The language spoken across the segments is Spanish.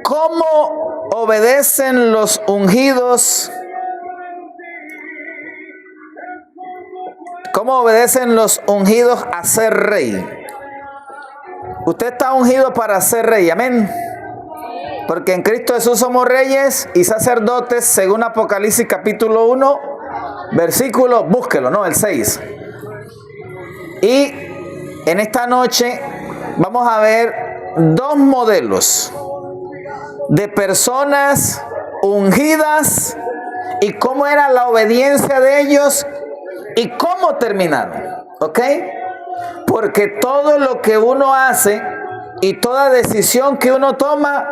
¿Cómo obedecen los ungidos? ¿Cómo obedecen los ungidos a ser rey? Usted está ungido para ser rey, amén. Porque en Cristo Jesús somos reyes y sacerdotes, según Apocalipsis capítulo 1, versículo, búsquelo, no, el 6. Y en esta noche vamos a ver dos modelos de personas ungidas y cómo era la obediencia de ellos y cómo terminaron, ¿ok? Porque todo lo que uno hace y toda decisión que uno toma,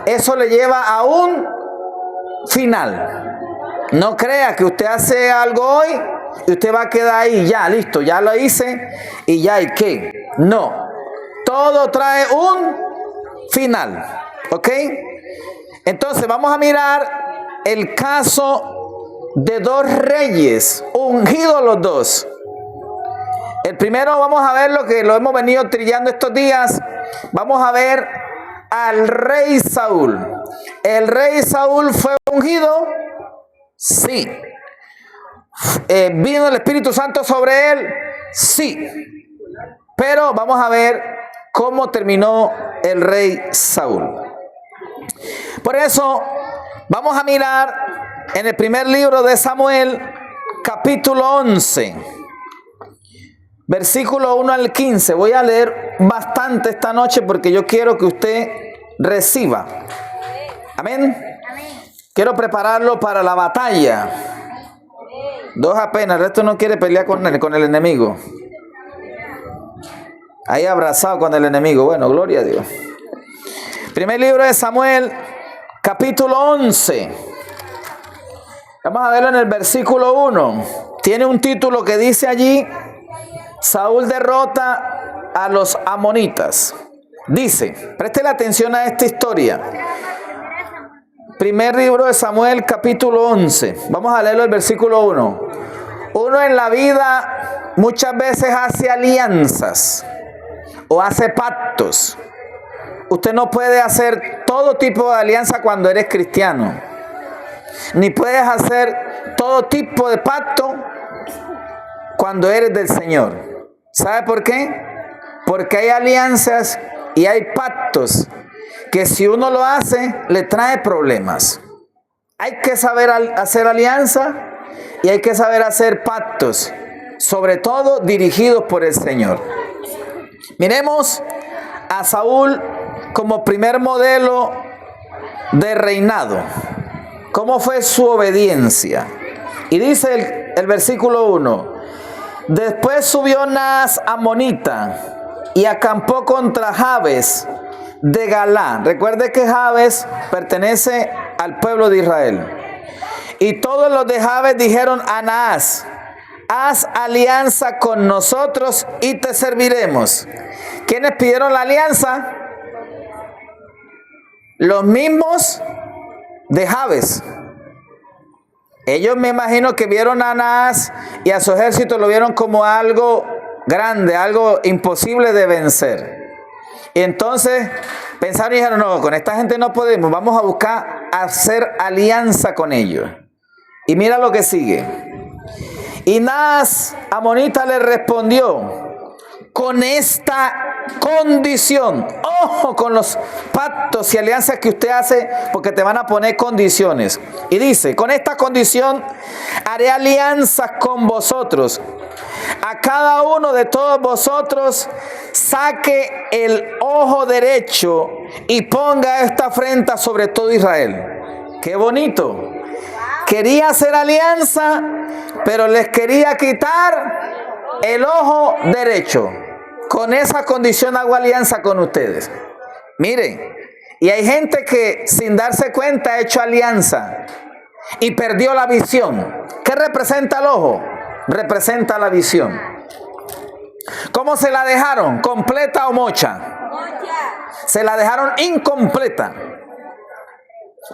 eso le lleva a un final. No crea que usted hace algo hoy y usted va a quedar ahí, ya, listo, ya lo hice y ya, ¿y qué? No, todo trae un final, ¿ok? Entonces vamos a mirar el caso de dos reyes, ungidos los dos. El primero vamos a ver lo que lo hemos venido trillando estos días. Vamos a ver al rey Saúl. ¿El rey Saúl fue ungido? Sí. ¿Vino el Espíritu Santo sobre él? Sí. Pero vamos a ver cómo terminó el rey Saúl. Por eso vamos a mirar en el primer libro de Samuel, capítulo 11. Versículo 1 al 15. Voy a leer bastante esta noche porque yo quiero que usted reciba. Amén. Quiero prepararlo para la batalla. Dos apenas, el resto no quiere pelear con el enemigo. Ahí abrazado con el enemigo. Bueno, gloria a Dios. Primer libro de Samuel, capítulo 11. Vamos a verlo en el versículo 1. Tiene un título que dice allí: Saúl derrota a los amonitas. Dice, preste la atención a esta historia. Primer libro de Samuel, capítulo 11. Vamos a leerlo el versículo 1. Uno en la vida muchas veces hace alianzas o hace pactos. Usted no puede hacer todo tipo de alianza cuando eres cristiano. Ni puedes hacer todo tipo de pacto cuando eres del Señor. ¿Sabe por qué? Porque hay alianzas y hay pactos que si uno lo hace, le trae problemas. Hay que saber hacer alianza y hay que saber hacer pactos, sobre todo dirigidos por el Señor. Miremos a Saúl como primer modelo de reinado. ¿Cómo fue su obediencia? Y dice el versículo 1. Después subió Naas amonita y acampó contra Jabes de Galá. Recuerde que Jabes pertenece al pueblo de Israel. Y todos los de Jabes dijeron a Naas: haz alianza con nosotros y te serviremos. ¿Quiénes pidieron la alianza? Los mismos de Jabes. Ellos me imagino que vieron a Naas y a su ejército lo vieron como algo grande, algo imposible de vencer. Y entonces pensaron y dijeron: no, con esta gente no podemos, vamos a buscar hacer alianza con ellos. Y mira lo que sigue. Y Naas amonita le respondió: con esta condición. Ojo con los pactos y alianzas que usted hace, porque te van a poner condiciones. Y dice: con esta condición haré alianzas con vosotros. A cada uno de todos vosotros saque el ojo derecho y ponga esta afrenta sobre todo Israel. ¡Qué bonito! Quería hacer alianza, pero les quería quitar el ojo derecho. Con esa condición hago alianza con ustedes. Miren, y hay gente que sin darse cuenta ha hecho alianza y perdió la visión. ¿Qué representa el ojo? Representa la visión. ¿Cómo se la dejaron? ¿Completa o mocha? Se la dejaron incompleta.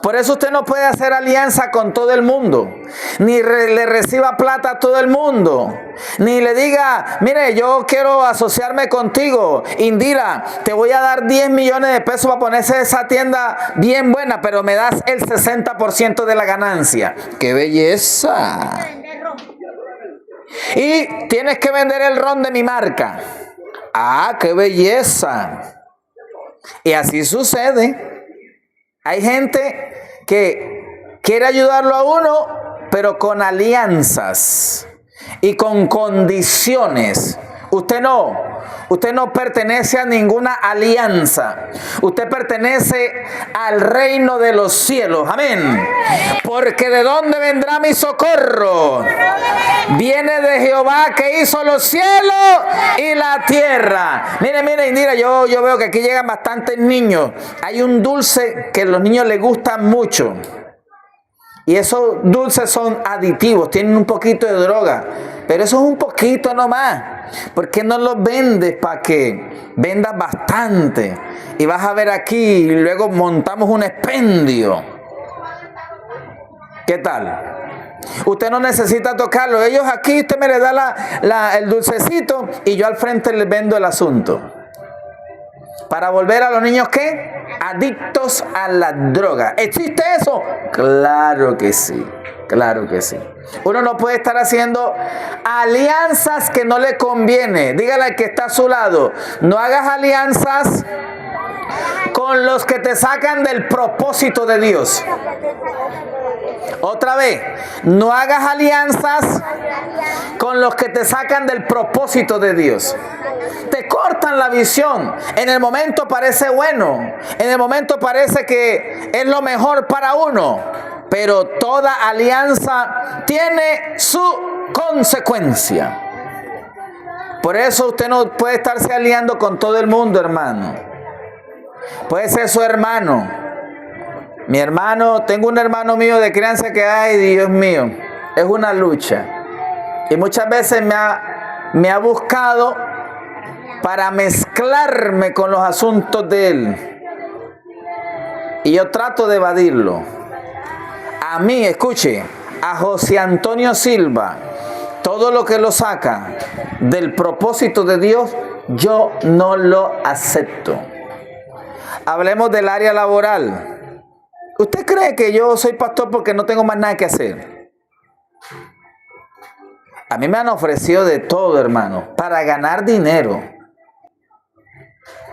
Por eso usted no puede hacer alianza con todo el mundo, ni le reciba plata a todo el mundo, ni le diga, mire, yo quiero asociarme contigo, Indira, te voy a dar 10 millones de pesos para ponerse esa tienda bien buena, pero me das el 60% de la ganancia. ¡Qué belleza! Y tienes que vender el ron de mi marca. ¡Ah, qué belleza! Y así sucede. Hay gente que quiere ayudarlo a uno, pero con alianzas y con condiciones. Usted no pertenece a ninguna alianza. Usted pertenece al reino de los cielos. Amén. Porque ¿de dónde vendrá mi socorro? Viene de Jehová que hizo los cielos y la tierra. Mira, yo veo que aquí llegan bastantes niños. Hay un dulce que a los niños les gusta mucho. Y esos dulces son aditivos, tienen un poquito de droga. Pero eso es un poquito nomás. ¿Por qué no los vendes para que vendas bastante? Y vas a ver aquí y luego montamos un expendio. ¿Qué tal? Usted no necesita tocarlo. Ellos aquí, usted me le da el dulcecito y yo al frente les vendo el asunto. Para volver a los niños, ¿qué? Adictos a la droga. ¿Existe eso? Claro que sí. Claro que sí. Uno no puede estar haciendo alianzas que no le conviene. Dígale al que está a su lado, no hagas alianzas con los que te sacan del propósito de Dios. Otra vez, no hagas alianzas con los que te sacan del propósito de Dios. Te cortan la visión. En el momento parece bueno. En el momento parece que es lo mejor para uno. Pero toda alianza tiene su consecuencia. Por eso usted no puede estarse aliando con todo el mundo, hermano. Puede ser su hermano. Mi hermano, tengo un hermano mío de crianza que, ay, Dios mío, es una lucha. Y muchas veces me ha buscado para mezclarme con los asuntos de él. Y yo trato de evadirlo. A mí, escuche, a José Antonio Silva, todo lo que lo saca del propósito de Dios, yo no lo acepto. Hablemos del área laboral. ¿Usted cree que yo soy pastor porque no tengo más nada que hacer? A mí me han ofrecido de todo, hermano, para ganar dinero.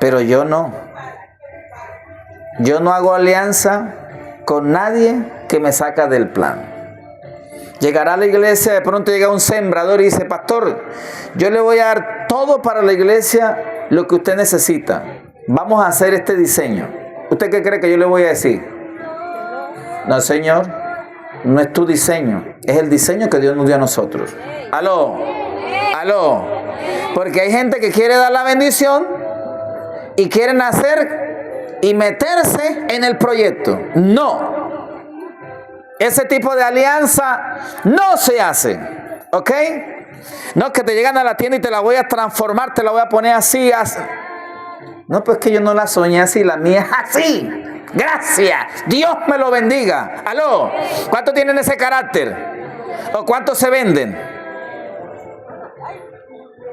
Pero yo no. Yo no hago alianza con nadie que me saca del plan. Llegará a la iglesia, de pronto llega un sembrador y dice, pastor, yo le voy a dar todo para la iglesia, lo que usted necesita. Vamos a hacer este diseño. ¿Usted qué cree que yo le voy a decir? No, señor, no es tu diseño, es el diseño que Dios nos dio a nosotros. Aló. Porque hay gente que quiere dar la bendición y quieren hacer y meterse en el proyecto. No. Ese tipo de alianza no se hace. ¿Ok? No, que te llegan a la tienda y te la voy a transformar, te la voy a poner así. No, pues que yo no la soñé así, la mía es así. Gracias. Dios me lo bendiga. Aló. ¿Cuántos tienen ese carácter? ¿O cuántos se venden?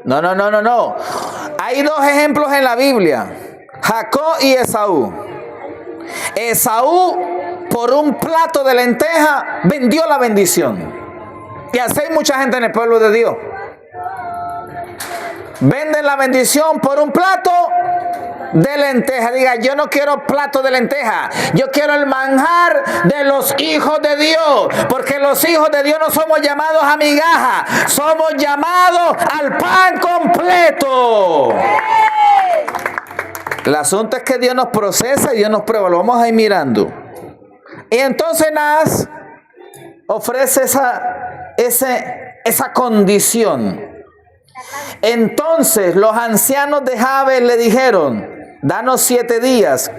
No. Hay dos ejemplos en la Biblia. Jacob y Esaú. Esaú, por un plato de lenteja, vendió la bendición. Y así hay mucha gente en el pueblo de Dios. Venden la bendición por un plato de lenteja. Diga, yo no quiero plato de lenteja. Yo quiero el manjar de los hijos de Dios. Porque los hijos de Dios no somos llamados a migajas. Somos llamados al pan completo. El asunto es que Dios nos procesa y Dios nos prueba. Lo vamos a ir mirando. Y entonces Naas ofrece esa condición. Entonces los ancianos de Jabes le dijeron, danos 7 días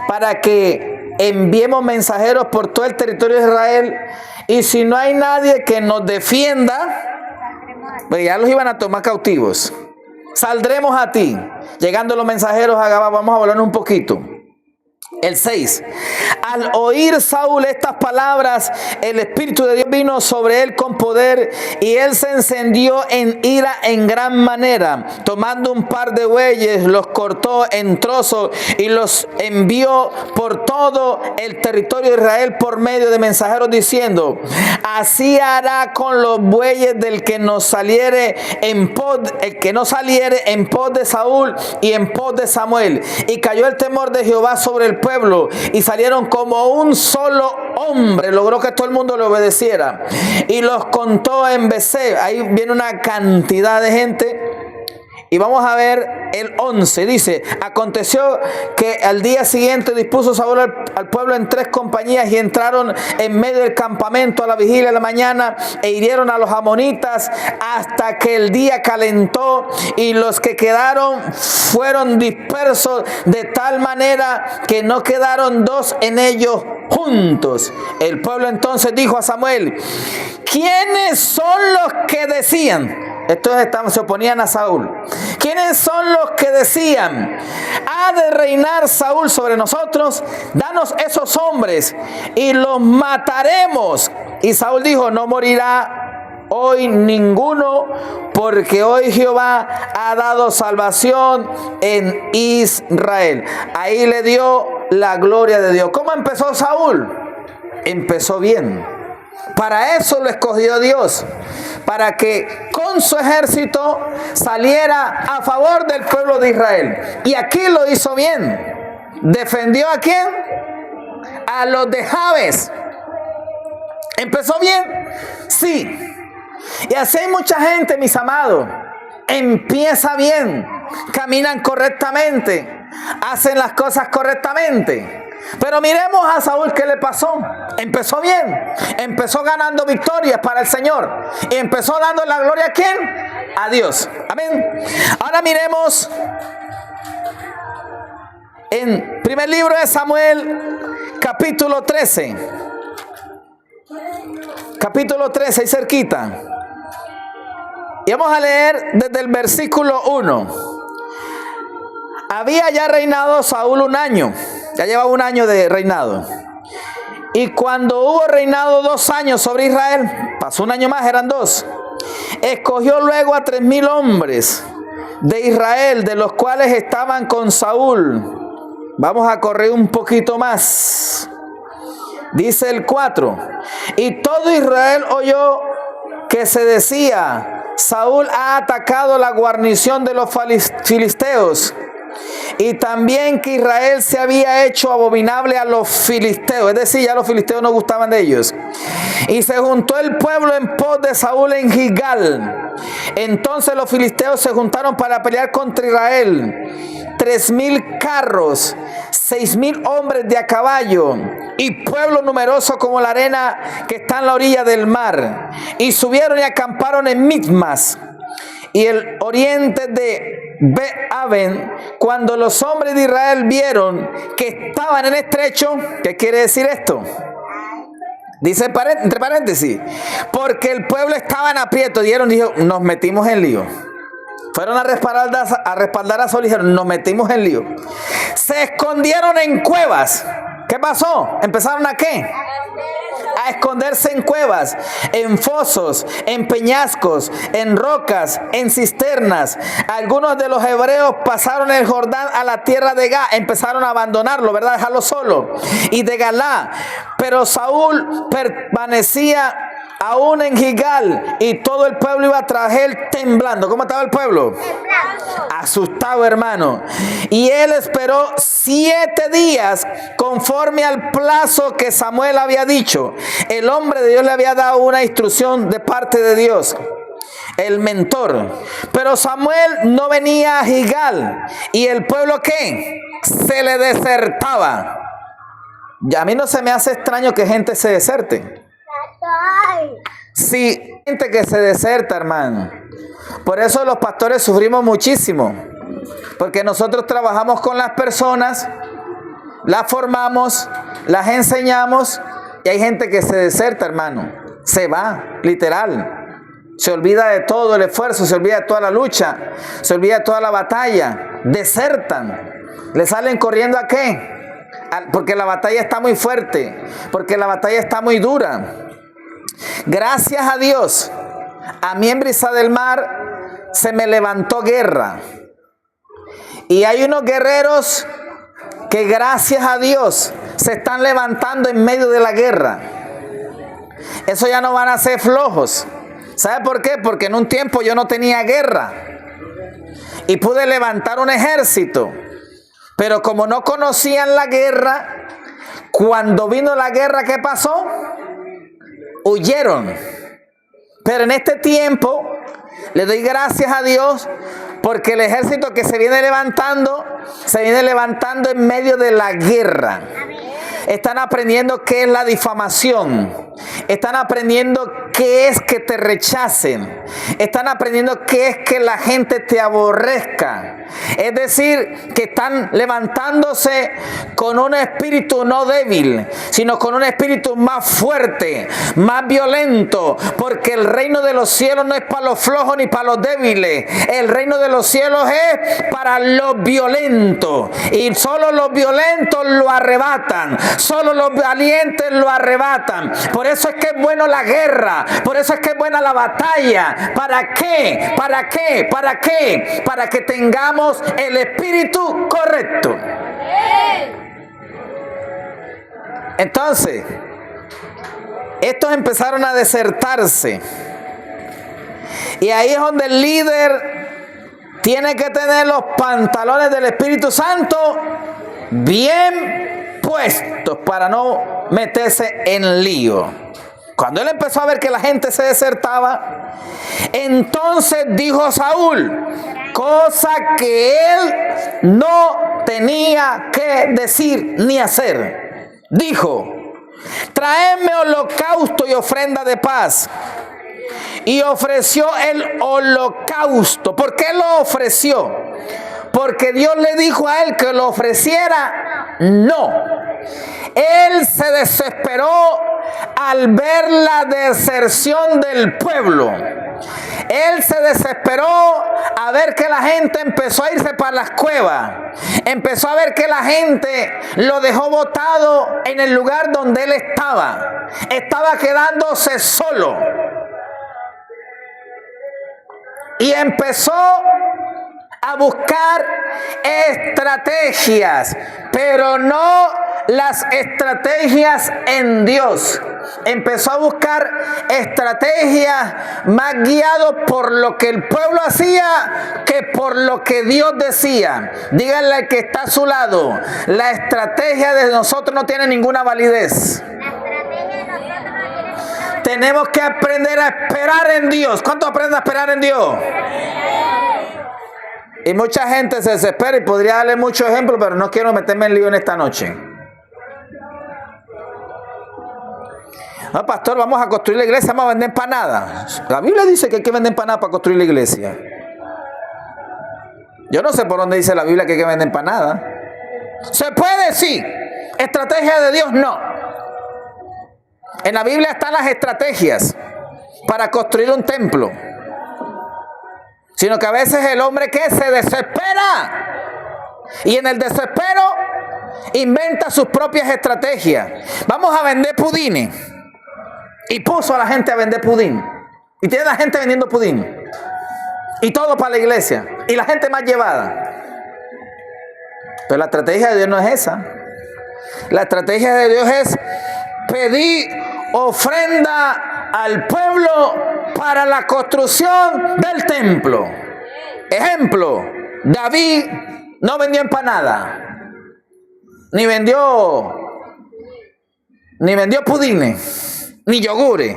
para que enviemos mensajeros por todo el territorio de Israel, y si no hay nadie que nos defienda, pues ya los iban a tomar cautivos, saldremos a ti. Llegando los mensajeros a Gabá, vamos a hablar un poquito. El 6. Al oír Saúl estas palabras, el Espíritu de Dios vino sobre él con poder y él se encendió en ira en gran manera. Tomando un par de bueyes, los cortó en trozos y los envió por todo el territorio de Israel por medio de mensajeros diciendo: así hará con los bueyes del que no saliere en pos de Saúl y en pos de Samuel. Y cayó el temor de Jehová sobre el pueblo y salieron como un solo hombre. Logró que todo el mundo le obedeciera y los contó en Besé. Ahí viene una cantidad de gente. Y vamos a ver el 11. Dice: aconteció que al día siguiente dispuso Saúl al pueblo en 3 compañías y entraron en medio del campamento a la vigilia de la mañana e hirieron a los amonitas hasta que el día calentó y los que quedaron fueron dispersos de tal manera que no quedaron 2 en ellos juntos. El pueblo entonces dijo a Samuel: ¿quiénes son los que decían? Estos se oponían a Saúl. ¿Quiénes son los que decían: ha de reinar Saúl sobre nosotros? Danos esos hombres y los mataremos. Y Saúl dijo: no morirá hoy ninguno, porque hoy Jehová ha dado salvación en Israel. Ahí le dio la gloria de Dios. ¿Cómo empezó Saúl? Empezó bien. Para eso lo escogió Dios, para que con su ejército saliera a favor del pueblo de Israel. Y aquí lo hizo bien. ¿Defendió a quién? A los de Jabes. ¿Empezó bien? Sí. Y así hay mucha gente, mis amados. Empieza bien, caminan correctamente, hacen las cosas correctamente. Pero miremos a Saúl, ¿qué le pasó? Empezó bien, empezó ganando victorias para el Señor y empezó dando la gloria ¿a quién? A Dios. Amén. Ahora miremos en primer libro de Samuel, capítulo 13. Capítulo 13, ahí cerquita. Y vamos a leer desde el versículo 1. Había ya reinado Saúl 1 año. Ya llevaba 1 año de reinado. Y cuando hubo reinado 2 años sobre Israel, pasó 1 año más, eran 2. Escogió luego a 3,000 hombres de Israel, de los cuales estaban con Saúl. Vamos a correr un poquito más. Dice el 4. Y todo Israel oyó que se decía: Saúl ha atacado la guarnición de los filisteos. Y también que Israel se había hecho abominable a los filisteos. Es decir, ya los filisteos no gustaban de ellos. Y se juntó el pueblo en pos de Saúl en Gilgal. Entonces los filisteos se juntaron para pelear contra Israel. 3,000 carros, 6,000 hombres de a caballo y pueblo numeroso como la arena que está en la orilla del mar. Y subieron y acamparon en Mismas y el oriente de Beaven. Cuando los hombres de Israel vieron que estaban en estrecho, ¿qué quiere decir esto? Dice entre paréntesis, porque el pueblo estaba en aprieto, dijo, nos metimos en lío. Fueron a respaldar a Saúl y dijeron, nos metimos en lío. Se escondieron en cuevas. ¿Qué pasó? ¿Empezaron a qué? A esconderse en cuevas, en fosos, en peñascos, en rocas, en cisternas. Algunos de los hebreos pasaron el Jordán a la tierra de Gad, empezaron a abandonarlo, ¿verdad? Dejarlo solo. Y de Galá. Pero Saúl permanecía aún en Gilgal y todo el pueblo iba tras él temblando. ¿Cómo estaba el pueblo? Temblando. Asustado, hermano. Y él esperó 7 días conforme al plazo que Samuel había dicho. El hombre de Dios le había dado una instrucción de parte de Dios, el mentor. Pero Samuel no venía a Gilgal. ¿Y el pueblo qué? Se le desertaba. Y a mí no se me hace extraño que gente se deserte. Sí, gente que se deserta, hermano. Por eso los pastores sufrimos muchísimo. Porque nosotros trabajamos con las personas, las formamos, las enseñamos. Y hay gente que se deserta, hermano. Se va, literal. Se olvida de todo el esfuerzo, se olvida de toda la lucha, se olvida de toda la batalla. Desertan. ¿Le salen corriendo a qué? porque la batalla está muy fuerte, porque la batalla está muy dura. Gracias a Dios, a mí en Brisa del Mar se me levantó guerra. Y hay unos guerreros que gracias a Dios se están levantando en medio de la guerra. Eso ya no van a ser flojos. ¿Sabe por qué? Porque en un tiempo yo no tenía guerra y pude levantar un ejército. Pero como no conocían la guerra, cuando vino la guerra, ¿qué pasó? Huyeron. Pero en este tiempo le doy gracias a Dios porque el ejército que se viene levantando en medio de la guerra. Están aprendiendo qué es la difamación. Están aprendiendo qué es que te rechacen. Están aprendiendo qué es que la gente te aborrezca. Es decir, que están levantándose con un espíritu no débil, sino con un espíritu más fuerte, más violento. Porque el reino de los cielos no es para los flojos ni para los débiles. El reino de los cielos es para los violentos. Y solo los violentos lo arrebatan. Solo los valientes lo arrebatan. Por eso es que es bueno la guerra. Por eso es que es buena la batalla. ¿Para qué? ¿Para qué? ¿Para qué? Para que tengamos el espíritu correcto. Entonces, estos empezaron a desertarse. Y ahí es donde el líder tiene que tener los pantalones del Espíritu Santo bien puestos para no meterse en lío. Cuando él empezó a ver que la gente se desertaba, entonces dijo Saúl, cosa que él no tenía que decir ni hacer. Dijo, traedme holocausto y ofrenda de paz. Y ofreció el holocausto. ¿Por qué lo ofreció? Porque Dios le dijo a él que lo ofreciera. No. Él se desesperó al ver la deserción del pueblo. Él se desesperó a ver que la gente empezó a irse para las cuevas. Empezó a ver que la gente lo dejó botado en el lugar donde él estaba. Estaba quedándose solo. Y empezó a buscar estrategias, pero no las estrategias en Dios. Empezó a buscar estrategias más guiados por lo que el pueblo hacía que por lo que Dios decía. Díganle al que está a su lado, la estrategia de nosotros no tiene ninguna validez. Tenemos que aprender a esperar en Dios. ¿Cuántos aprenden a esperar en Dios? Y mucha gente se desespera y podría darle muchos ejemplos, pero no quiero meterme en lío en esta noche. No, pastor, vamos a construir la iglesia, vamos a vender empanadas. La Biblia dice que hay que vender empanadas para construir la iglesia. Yo no sé por dónde dice la Biblia que hay que vender empanadas. ¿Se puede? Sí. ¿Estrategia de Dios? No. En la Biblia están las estrategias para construir un templo. Sino que a veces el hombre que se desespera y en el desespero inventa sus propias estrategias. Vamos a vender pudines. Y puso a la gente a vender pudín. Y tiene la gente vendiendo pudín. Y todo para la iglesia. Y la gente más llevada. Pero la estrategia de Dios no es esa. La estrategia de Dios es pedir ofrenda al pueblo para la construcción del templo. Ejemplo, David no vendió empanada, ni vendió pudines, ni yogures,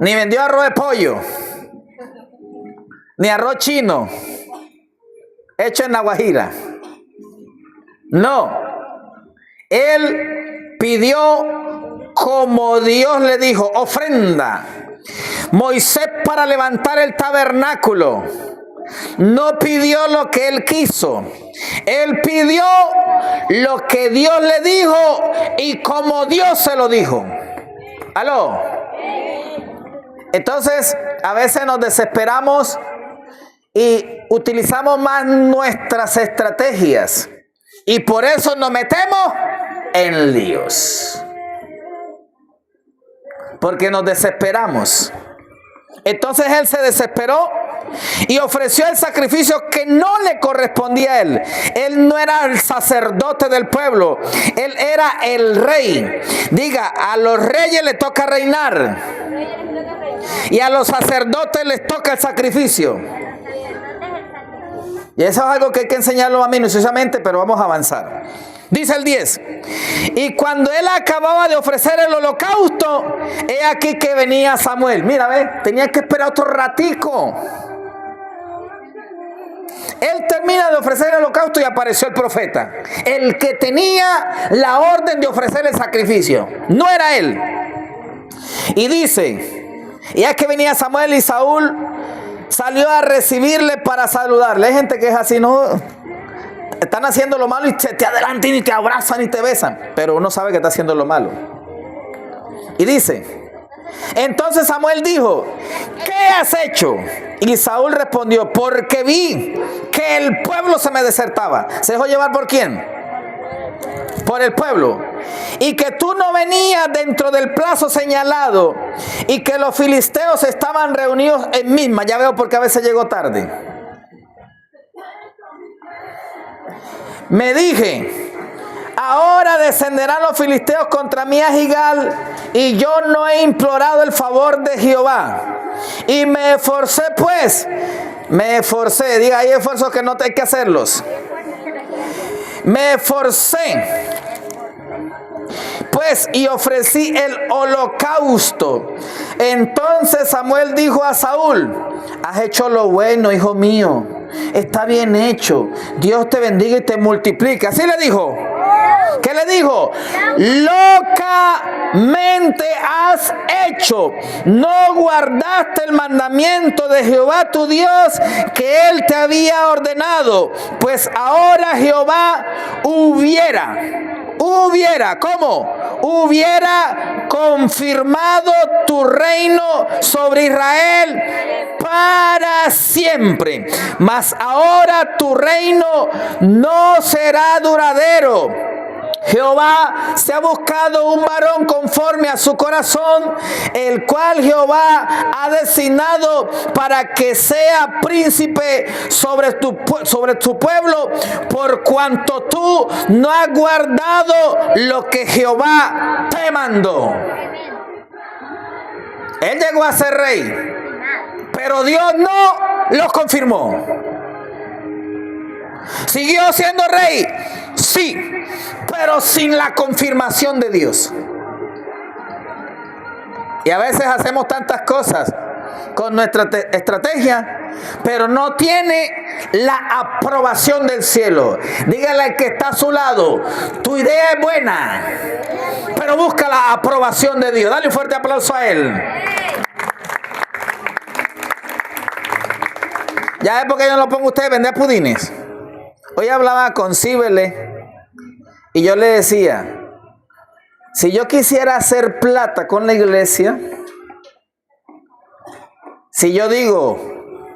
ni vendió arroz de pollo, ni arroz chino hecho en La Guajira. No, él pidió como Dios le dijo, ofrenda. Moisés, para levantar el tabernáculo, no pidió lo que él quiso. Él pidió lo que Dios le dijo y como Dios se lo dijo. ¿Aló? Entonces, a veces nos desesperamos y utilizamos más nuestras estrategias Y por eso nos metemos en líos. Porque nos desesperamos. Entonces él se desesperó y ofreció el sacrificio que no le correspondía a él. Él no era el sacerdote del pueblo, él era el rey. Diga, a los reyes les toca reinar y a los sacerdotes les toca el sacrificio. Y eso es algo que hay que enseñarlo a minuciosamente, pero vamos a avanzar. Dice el 10, y cuando él acababa de ofrecer el holocausto, he aquí que venía Samuel. Mira, ve, tenía que esperar otro ratico. Él termina de ofrecer el holocausto y apareció el profeta, el que tenía la orden de ofrecer el sacrificio. No era él. Y dice, y es que venía Samuel y Saúl salió a recibirle para saludarle. Hay gente que es así, ¿no? Están haciendo lo malo y te adelantan y te abrazan y te besan, pero uno sabe que está haciendo lo malo. Y dice, entonces Samuel dijo, ¿qué has hecho? Y Saúl respondió, porque vi que el pueblo se me desertaba. ¿Se dejó llevar por quién? Por el pueblo. Y que tú no venías dentro del plazo señalado y que los filisteos estaban reunidos en Misma. Ya veo porque a veces llegó tarde. Me dije, ahora descenderán los filisteos contra mí a Gilgal, y yo no he implorado el favor de Jehová. Y me esforcé pues, diga, hay esfuerzos que no hay que hacerlos. Me esforcé pues y ofrecí el holocausto. Entonces Samuel dijo a Saúl, has hecho lo bueno, hijo mío, está bien hecho, Dios te bendiga y te multiplique. Así le dijo. ¿Qué le dijo? Locamente has hecho, no guardaste el mandamiento de Jehová tu Dios que él te había ordenado, pues ahora Jehová ¿cómo? Hubiera confirmado tu reino sobre Israel para siempre, mas ahora tu reino no será duradero. Jehová se ha buscado un varón conforme a su corazón, el cual Jehová ha designado para que sea príncipe sobre tu pueblo, por cuanto tú no has guardado lo que Jehová te mandó. Él llegó a ser rey, pero Dios no lo confirmó. ¿Siguió siendo rey? Sí, pero sin la confirmación de Dios. Y a veces hacemos tantas cosas con nuestra estrategia, pero no tiene la aprobación del cielo. Dígale al que está a su lado, tu idea es buena, pero busca la aprobación de Dios. Dale un fuerte aplauso a él. Ya es porque yo no lo pongo a usted vender pudines. Hoy hablaba con Cíbele y yo le decía, si yo quisiera hacer plata con la iglesia, si yo digo,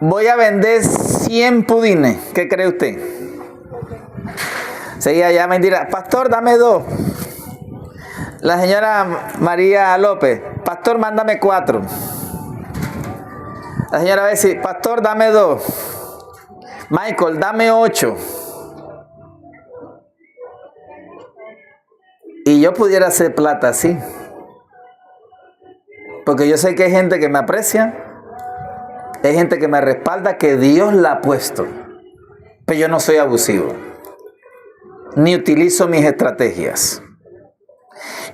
voy a vender 100 pudines, ¿qué cree usted? Seguía ya me dirá, pastor, dame 2. La señora María López, pastor, mándame 4. La señora va a decir, pastor, dame 2. Michael, dame 8. Y yo pudiera hacer plata así, porque yo sé que hay gente que me aprecia, hay gente que me respalda, que Dios la ha puesto, pero yo no soy abusivo, ni utilizo mis estrategias.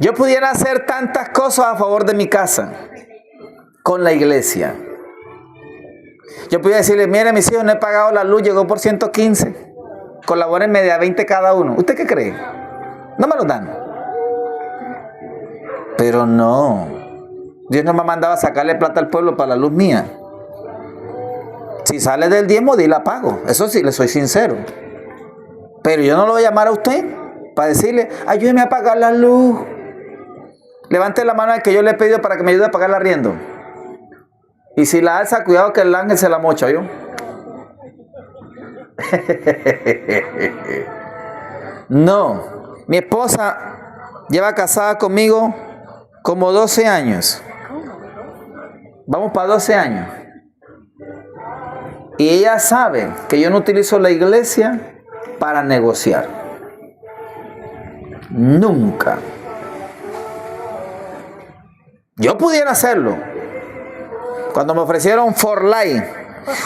Yo pudiera hacer tantas cosas a favor de mi casa, con la iglesia. Yo pudiera decirle, mire, mis hijos, no he pagado la luz, llegó por 115, colabórenme de a 20 cada uno. ¿Usted qué cree? No me lo dan. Pero no, Dios no me mandaba a sacarle plata al pueblo para la luz mía. Si sale del diezmo, la pago. Eso sí, le soy sincero. Pero yo no lo voy a llamar a usted para decirle, ayúdeme a pagar la luz. Levante la mano al que yo le he pedido para que me ayude a pagar el arriendo. Y si la alza, cuidado que el ángel se la mocha, ¿yo? No, mi esposa lleva casada conmigo como 12 años. Vamos para 12 años. Y ella sabe que yo no utilizo la iglesia para negociar. Nunca. Yo pudiera hacerlo. Cuando me ofrecieron For Life.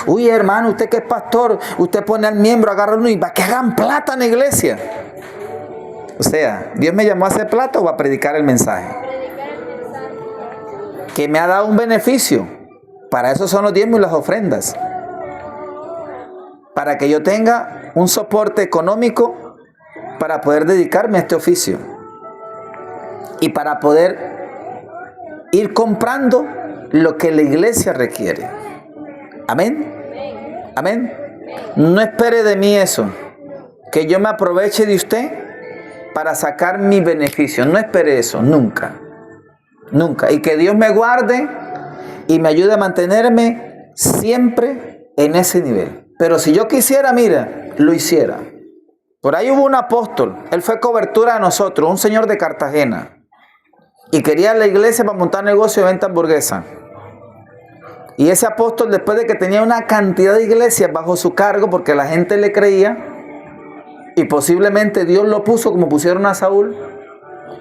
Uy, hermano, usted que es pastor, usted pone al miembro, agarra uno y va que hagan plata en la iglesia. O sea, Dios me llamó a hacer plata o a predicar el mensaje. Que me ha dado un beneficio. Para eso son los diezmos y las ofrendas. Para que yo tenga un soporte económico para poder dedicarme a este oficio. Y para poder ir comprando lo que la iglesia requiere. Amén. Amén. No espere de mí eso. Que yo me aproveche de usted para sacar mi beneficio. No espere eso, nunca. Nunca. Y que Dios me guarde y me ayude a mantenerme siempre en ese nivel. Pero si yo quisiera, mira, lo hiciera. Por ahí hubo un apóstol. Él fue cobertura de nosotros, un señor de Cartagena. Y quería la iglesia para montar negocio de venta hamburguesa. Y ese apóstol, después de que tenía una cantidad de iglesias bajo su cargo, porque la gente le creía, y posiblemente Dios lo puso como pusieron a Saúl,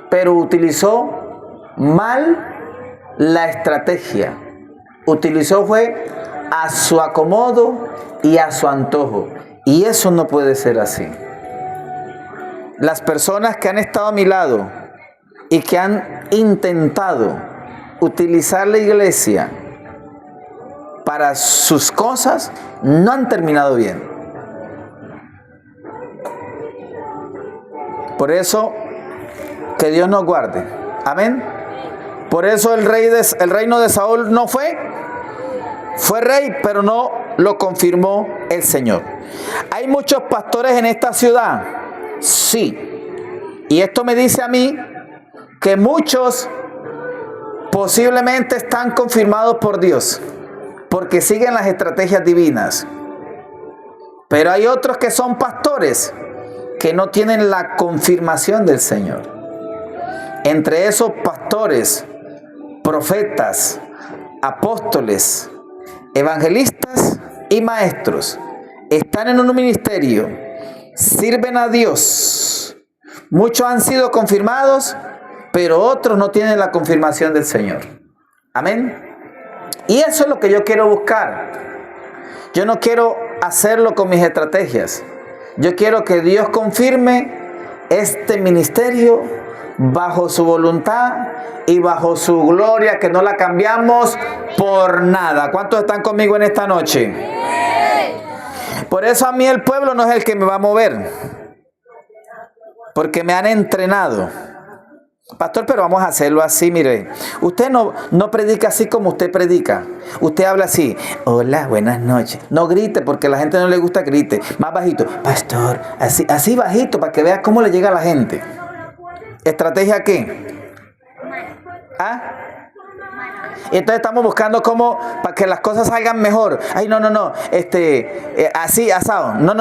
pero utilizó mal la estrategia. Fue a su acomodo y a su antojo. Y eso no puede ser así. Las personas que han estado a mi lado y que han intentado utilizar la iglesia para sus cosas, no han terminado bien. Por eso, que Dios nos guarde. Amén. Por eso el reino de Saúl no fue rey, pero no lo confirmó el Señor. ¿Hay muchos pastores en esta ciudad? Sí. Y esto me dice a mí que muchos posiblemente están confirmados por Dios, porque siguen las estrategias divinas. Pero hay otros que son pastores que no tienen la confirmación del Señor. Entre esos pastores, profetas, apóstoles, evangelistas y maestros están en un ministerio, sirven a Dios. Muchos han sido confirmados, pero otros no tienen la confirmación del Señor. Amén. Y eso es lo que yo quiero buscar. Yo no quiero hacerlo con mis estrategias. Yo quiero que Dios confirme este ministerio bajo su voluntad y bajo su gloria, que no la cambiamos por nada. ¿Cuántos están conmigo en esta noche? Por eso a mí el pueblo no es el que me va a mover, porque me han entrenado. Pastor, pero vamos a hacerlo así, mire. Usted no predica así como usted predica. Usted habla así: hola, buenas noches. No grite, porque a la gente no le gusta que grite. Más bajito: pastor, así bajito, para que vea cómo le llega a la gente. ¿Estrategia qué? ¿Ah? Y entonces estamos buscando cómo para que las cosas salgan mejor. Ay, no. Así, asado. No.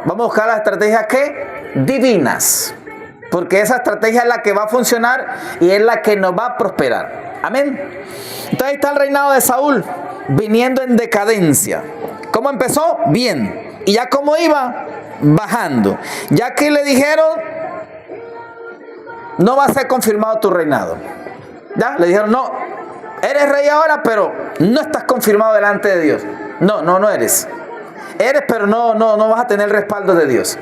Vamos a buscar las estrategias ¿qué? Divinas. Porque esa estrategia es la que va a funcionar y es la que nos va a prosperar. Amén. Entonces ahí está el reinado de Saúl viniendo en decadencia. ¿Cómo empezó? Bien. ¿Y ya cómo iba? Bajando. Ya que le dijeron: no va a ser confirmado tu reinado. Ya le dijeron: no, eres rey ahora, pero no estás confirmado delante de Dios. No eres. Eres, pero no vas a tener el respaldo de Dios.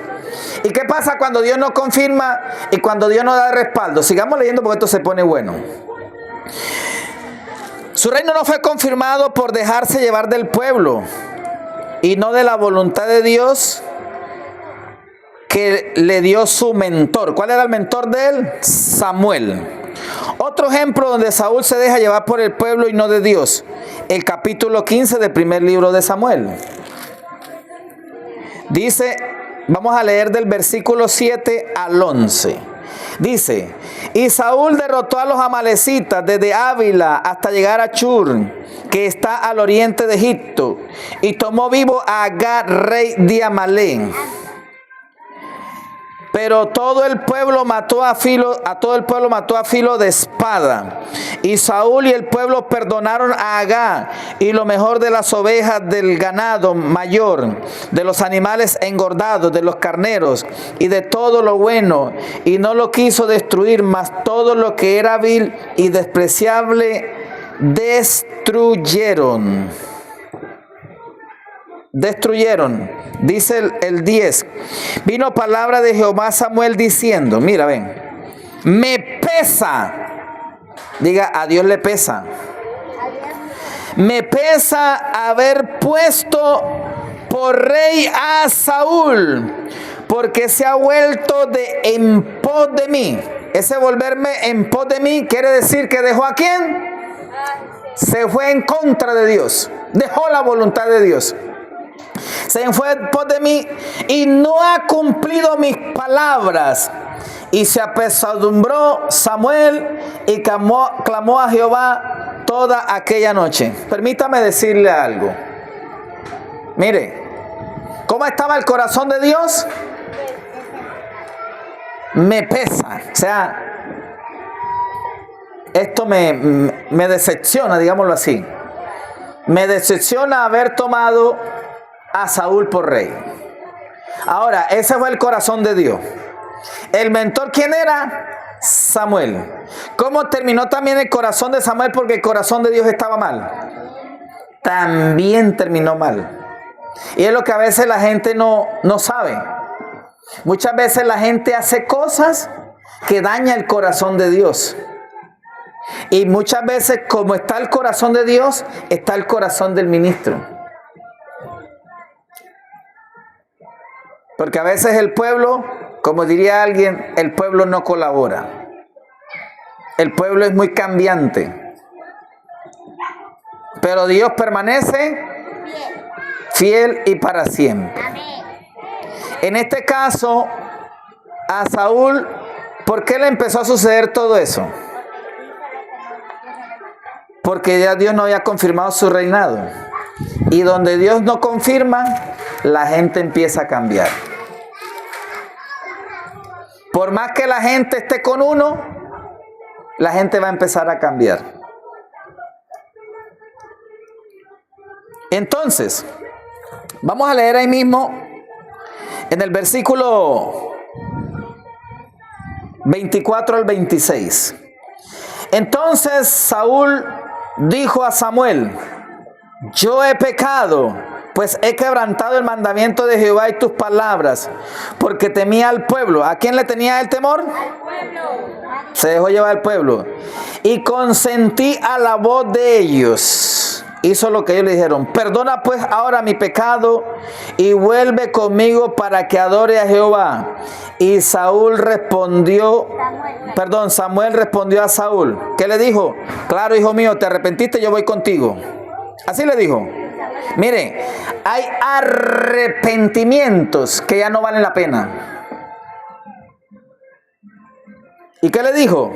¿Y qué pasa cuando Dios no confirma y cuando Dios no da respaldo? Sigamos leyendo porque esto se pone bueno. Su reino no fue confirmado por dejarse llevar del pueblo y no de la voluntad de Dios que le dio su mentor. ¿Cuál era el mentor de él? Samuel. Otro ejemplo donde Saúl se deja llevar por el pueblo y no de Dios. El capítulo 15 del primer libro de Samuel. Dice, vamos a leer del versículo 7 al 11. Dice: y Saúl derrotó a los amalecitas desde Ávila hasta llegar a Chur, que está al oriente de Egipto, y tomó vivo a Agag, rey de Amalek. Pero todo el pueblo mató a filo de espada. Y Saúl y el pueblo perdonaron a Agag y lo mejor de las ovejas, del ganado mayor, de los animales engordados, de los carneros y de todo lo bueno. Y no lo quiso destruir, mas todo lo que era vil y despreciable destruyeron. Dice el 10. Vino palabra de Jehová a Samuel diciendo, mira, ven, me pesa. Diga, a Dios le pesa. Me pesa haber puesto por rey a Saúl, porque se ha vuelto en pos de mí. Ese volverme en pos de mí quiere decir que dejó ¿a quién? Se fue en contra de Dios. Dejó la voluntad de Dios. Se fue en pos de mí y no ha cumplido mis palabras. Y se apesadumbró Samuel y clamó a Jehová toda aquella noche. Permítame decirle algo. Mire, ¿cómo estaba el corazón de Dios? Me pesa. O sea, esto me decepciona, digámoslo así. Me decepciona haber tomado a Saúl por rey. Ahora, ese fue el corazón de Dios. El mentor, ¿quién era? Samuel. ¿Cómo terminó también el corazón de Samuel? Porque el corazón de Dios estaba mal. También terminó mal. Y es lo que a veces la gente no sabe. Muchas veces la gente hace cosas que dañan el corazón de Dios. Y muchas veces, como está el corazón de Dios, está el corazón del ministro. Porque a veces el pueblo, como diría alguien, el pueblo no colabora. El pueblo es muy cambiante. Pero Dios permanece fiel y para siempre. En este caso, a Saúl, ¿por qué le empezó a suceder todo eso? Porque ya Dios no había confirmado su reinado. Y donde Dios no confirma, la gente empieza a cambiar. Por más que la gente esté con uno, la gente va a empezar a cambiar. Entonces, vamos a leer ahí mismo en el versículo 24 al 26. Entonces Saúl dijo a Samuel, yo he pecado, pues he quebrantado el mandamiento de Jehová y tus palabras, porque temía al pueblo. ¿A quién le tenía el temor? Al pueblo. Se dejó llevar al pueblo. Y consentí a la voz de ellos. Hizo lo que ellos le dijeron. Perdona pues ahora mi pecado y vuelve conmigo para que adore a Jehová. Y Samuel respondió a Saúl. ¿Qué le dijo? Claro, hijo mío, te arrepentiste, yo voy contigo. Así le dijo. Mire, hay arrepentimientos que ya no valen la pena. ¿Y qué le dijo?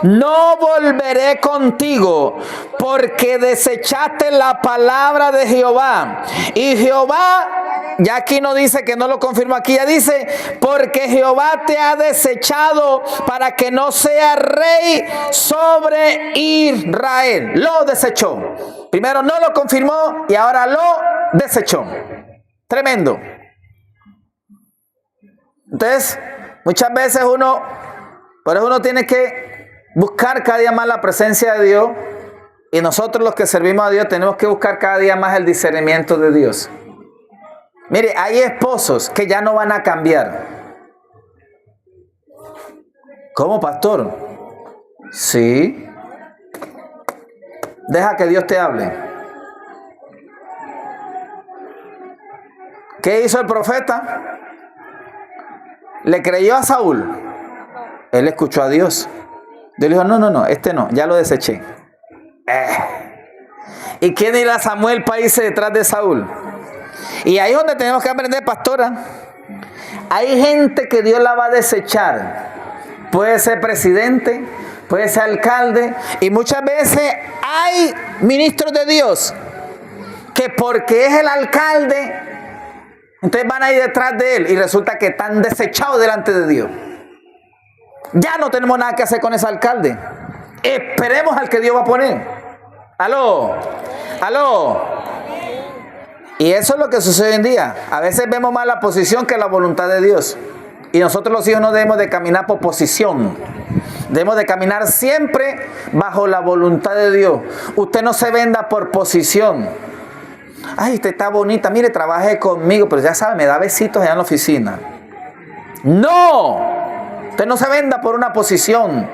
No volveré contigo, porque desechaste la palabra de Jehová. Y Jehová, ya aquí no dice que no lo confirmó, aquí ya dice, porque Jehová te ha desechado para que no seas rey sobre Israel. Lo desechó. Primero no lo confirmó y ahora lo desechó. Tremendo. Entonces, muchas veces por eso uno tiene que buscar cada día más la presencia de Dios, y nosotros los que servimos a Dios tenemos que buscar cada día más el discernimiento de Dios. Mire, hay esposos que ya no van a cambiar. ¿Cómo, pastor? Sí. Deja que Dios te hable. ¿Qué hizo el profeta? Le creyó a Saúl. Él escuchó a Dios. Dios le dijo, no, este no, ya lo deseché. ¿Y quién irá Samuel para irse detrás de Saúl? Y ahí es donde tenemos que aprender, pastora. Hay gente que Dios la va a desechar. Puede ser presidente, puede ser alcalde. Y muchas veces hay ministros de Dios que porque es el alcalde, Entonces van a ir detrás de él y resulta que están desechados delante de Dios. Ya no tenemos nada que hacer con ese alcalde. Esperemos al que Dios va a poner. Aló. Y eso es lo que sucede hoy en día. A veces vemos más la posición que la voluntad de Dios. Y nosotros los hijos no debemos de caminar por posición. Debemos de caminar siempre bajo la voluntad de Dios. Usted no se venda por posición. Ay, usted está bonita, mire, trabaje conmigo, pero ya sabe, me da besitos allá en la oficina. No, usted no se venda por una posición.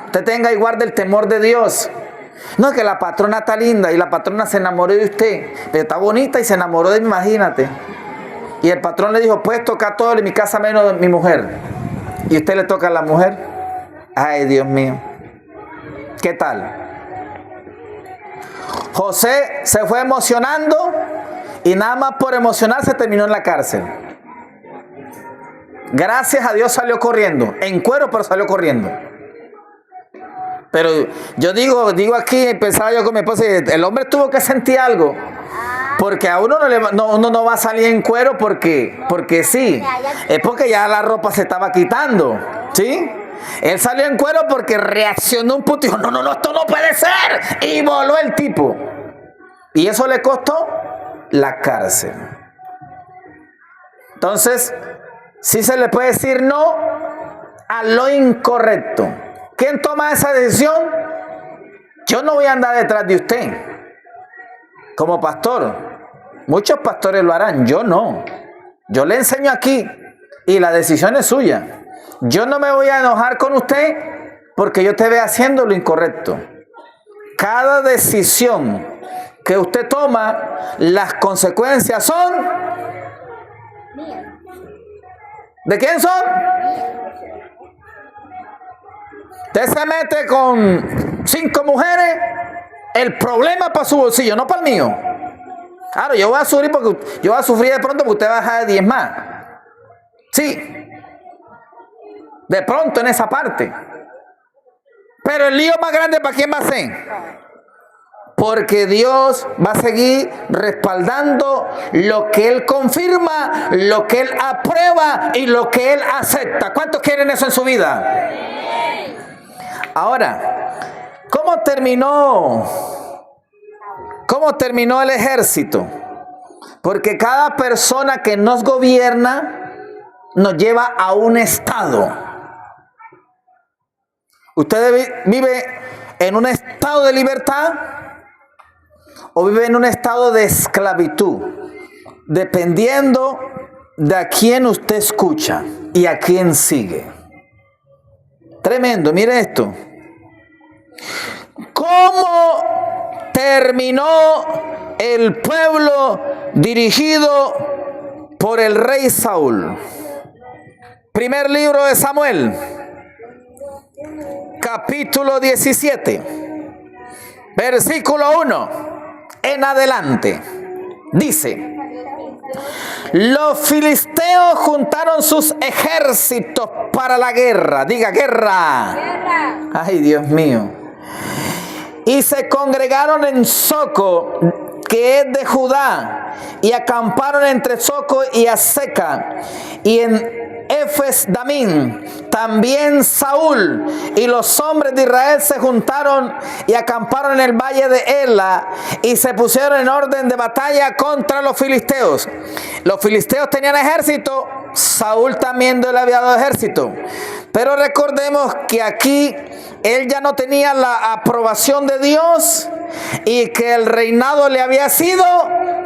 Usted tenga y guarde el temor de Dios. No, que la patrona está linda y la patrona se enamoró de usted, pero está bonita y se enamoró de mí, imagínate. Y el patrón le dijo, puedes tocar todo en mi casa menos mi mujer. Y usted le toca a la mujer. Ay, Dios mío. ¿Qué tal? José se fue emocionando y nada más por emocionarse terminó en la cárcel. Gracias a Dios salió corriendo, en cuero, pero salió corriendo. Pero yo digo aquí, pensaba yo con mi esposa, el hombre tuvo que sentir algo. Porque a uno uno no va a salir en cuero porque sí. Es porque ya la ropa se estaba quitando. ¿Sí? Él salió en cuero porque reaccionó un puto y dijo, no, esto no puede ser. Y voló el tipo. Y eso le costó la cárcel. Entonces, sí se le puede decir no a lo incorrecto. ¿Quién toma esa decisión? Yo no voy a andar detrás de usted. Como pastor. Muchos pastores lo harán, yo no. Yo le enseño aquí y la decisión es suya. Yo no me voy a enojar con usted porque yo te vea haciendo lo incorrecto. Cada decisión que usted toma, las consecuencias son... ¿De quién son? Usted se mete con 5 mujeres, el problema es para su bolsillo, no para el mío. Claro, yo voy a sufrir de pronto porque usted va a dejar de 10 más. Sí. De pronto en esa parte. Pero el lío más grande, ¿para quién va a ser? Porque Dios va a seguir respaldando lo que Él confirma, lo que Él aprueba y lo que Él acepta. ¿Cuántos quieren eso en su vida? Ahora, ¿cómo terminó el ejército? Porque cada persona que nos gobierna nos lleva a un estado. ¿Usted vive en un estado de libertad o vive en un estado de esclavitud? Dependiendo de a quién usted escucha y a quién sigue. Tremendo, mire esto. ¿Cómo terminó el pueblo dirigido por el rey Saúl? Primer libro de Samuel, capítulo 17, versículo 1 en adelante. Dice: los filisteos juntaron sus ejércitos para la guerra. Diga, guerra. Ay, Dios mío. Y se congregaron en Soco, que es de Judá, y acamparon entre Soco y Azeca, y en Efes Damín. También Saúl y los hombres de Israel se juntaron y acamparon en el valle de Ela y se pusieron en orden de batalla contra los filisteos. Los filisteos tenían ejército, Saúl también le había dado ejército. Pero recordemos que aquí él ya no tenía la aprobación de Dios y que el reinado le había sido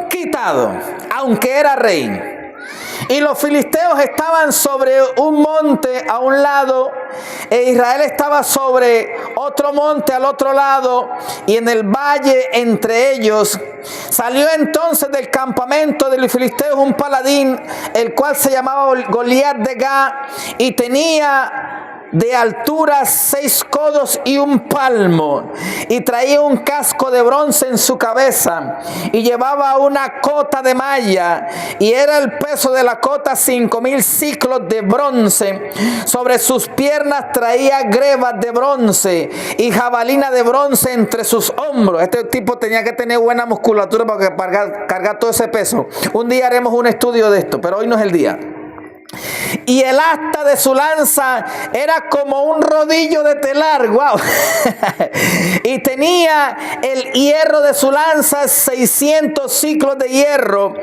quitado, aunque era rey. Y los filisteos estaban sobre un monte a un lado, e Israel estaba sobre otro monte al otro lado, y en el valle entre ellos. Salió entonces del campamento de los filisteos un paladín, el cual se llamaba Goliat de Gat, y tenía de altura 6 codos y un palmo, y traía un casco de bronce en su cabeza, y llevaba una cota de malla, y era el peso de la cota 5,000 ciclos de bronce. Sobre sus piernas traía grebas de bronce y jabalina de bronce entre sus hombros. Este tipo tenía que tener buena musculatura para cargar todo ese peso. Un día haremos un estudio de esto, pero hoy no es el día. Y el asta de su lanza era como un rodillo de telar, wow. Y tenía el hierro de su lanza 600 ciclos de hierro.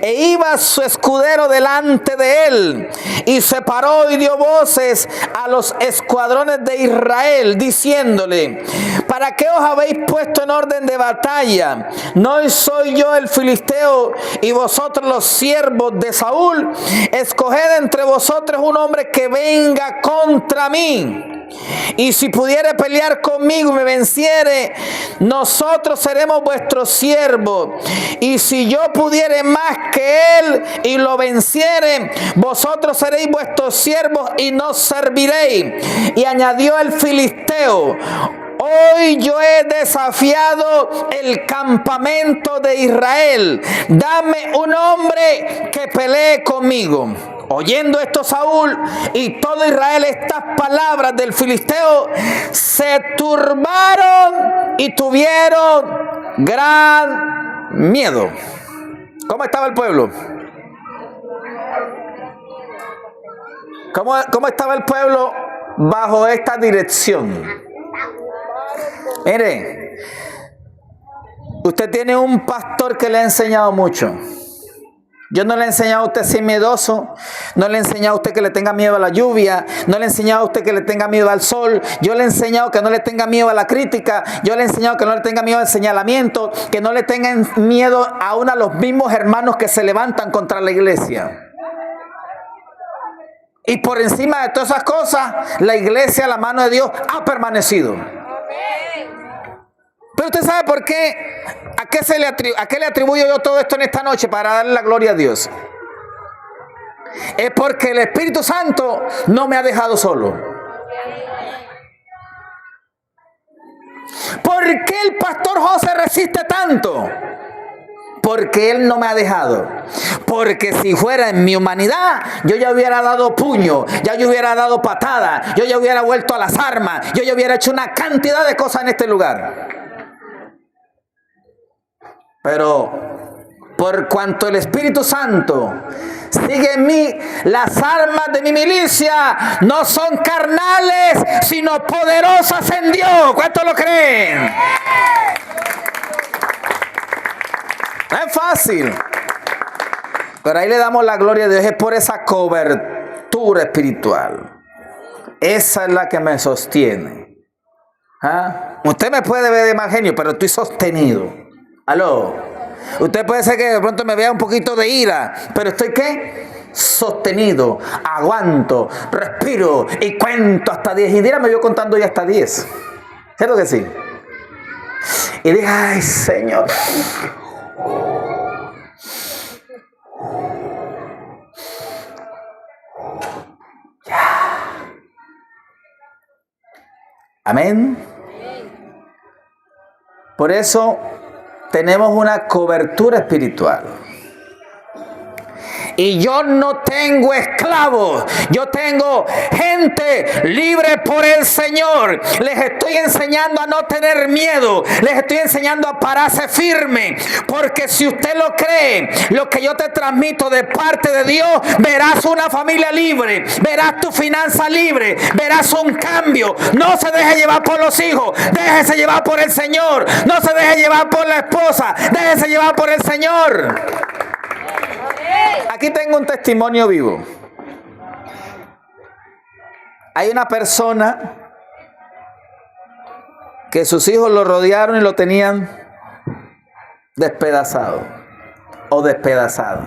E iba su escudero delante de él. Y se paró y dio voces a los escuadrones de Israel, diciéndole: ¿para qué os habéis puesto en orden de batalla? ¿No soy yo el filisteo y vosotros los siervos de Saúl? Escoged entre vosotros un hombre que venga contra mí, y si pudiere pelear conmigo y me venciere, nosotros seremos vuestros siervos, y si yo pudiere más que él y lo venciere, vosotros seréis vuestros siervos y nos serviréis. Y añadió el filisteo: hoy yo he desafiado el campamento de Israel, dame un hombre que pelee conmigo. Oyendo esto Saúl y todo Israel estas palabras del filisteo, se turbaron y tuvieron gran miedo. ¿Cómo estaba el pueblo? ¿Cómo estaba el pueblo bajo esta dirección? Mire, usted tiene un pastor que le ha enseñado mucho. Yo no le he enseñado a usted a ser miedoso, no le he enseñado a usted que le tenga miedo a la lluvia, no le he enseñado a usted que le tenga miedo al sol, yo le he enseñado que no le tenga miedo a la crítica, yo le he enseñado que no le tenga miedo al señalamiento, que no le tengan miedo aún a los mismos hermanos que se levantan contra la iglesia. Y por encima de todas esas cosas, la iglesia, la mano de Dios, ha permanecido. Pero usted sabe por qué, a qué le atribuyo yo todo esto en esta noche para darle la gloria a Dios. Es porque el Espíritu Santo no me ha dejado solo. ¿Por qué el pastor José resiste tanto? Porque él no me ha dejado. Porque si fuera en mi humanidad, yo ya hubiera dado puño, ya yo hubiera dado patada, yo ya hubiera vuelto a las armas, yo ya hubiera hecho una cantidad de cosas en este lugar. Pero por cuanto el Espíritu Santo sigue en mí, las armas de mi milicia no son carnales, sino poderosas en Dios. ¿Cuántos lo creen? No es fácil, pero ahí le damos la gloria a Dios. Es por esa cobertura espiritual. Esa es la que me sostiene. ¿Ah? Usted me puede ver de mal genio, pero estoy sostenido. Aló. Usted puede ser que de pronto me vea un poquito de ira, pero estoy ¿qué? Sostenido, aguanto, respiro y cuento hasta 10. Y dígame yo contando ya hasta 10. ¿Cierto que sí? Y dije, ay Señor. Ya. Amén. Por eso tenemos una cobertura espiritual. Y yo no tengo esclavos, yo tengo gente libre por el Señor. Les estoy enseñando a no tener miedo, les estoy enseñando a pararse firme, porque si usted lo cree, lo que yo te transmito de parte de Dios, verás una familia libre, verás tu finanza libre, verás un cambio. No se deje llevar por los hijos, déjese llevar por el Señor. No se deje llevar por la esposa, déjese llevar por el Señor. Aquí tengo un testimonio vivo. Hay una persona que sus hijos lo rodearon y lo tenían despedazado o despedazado.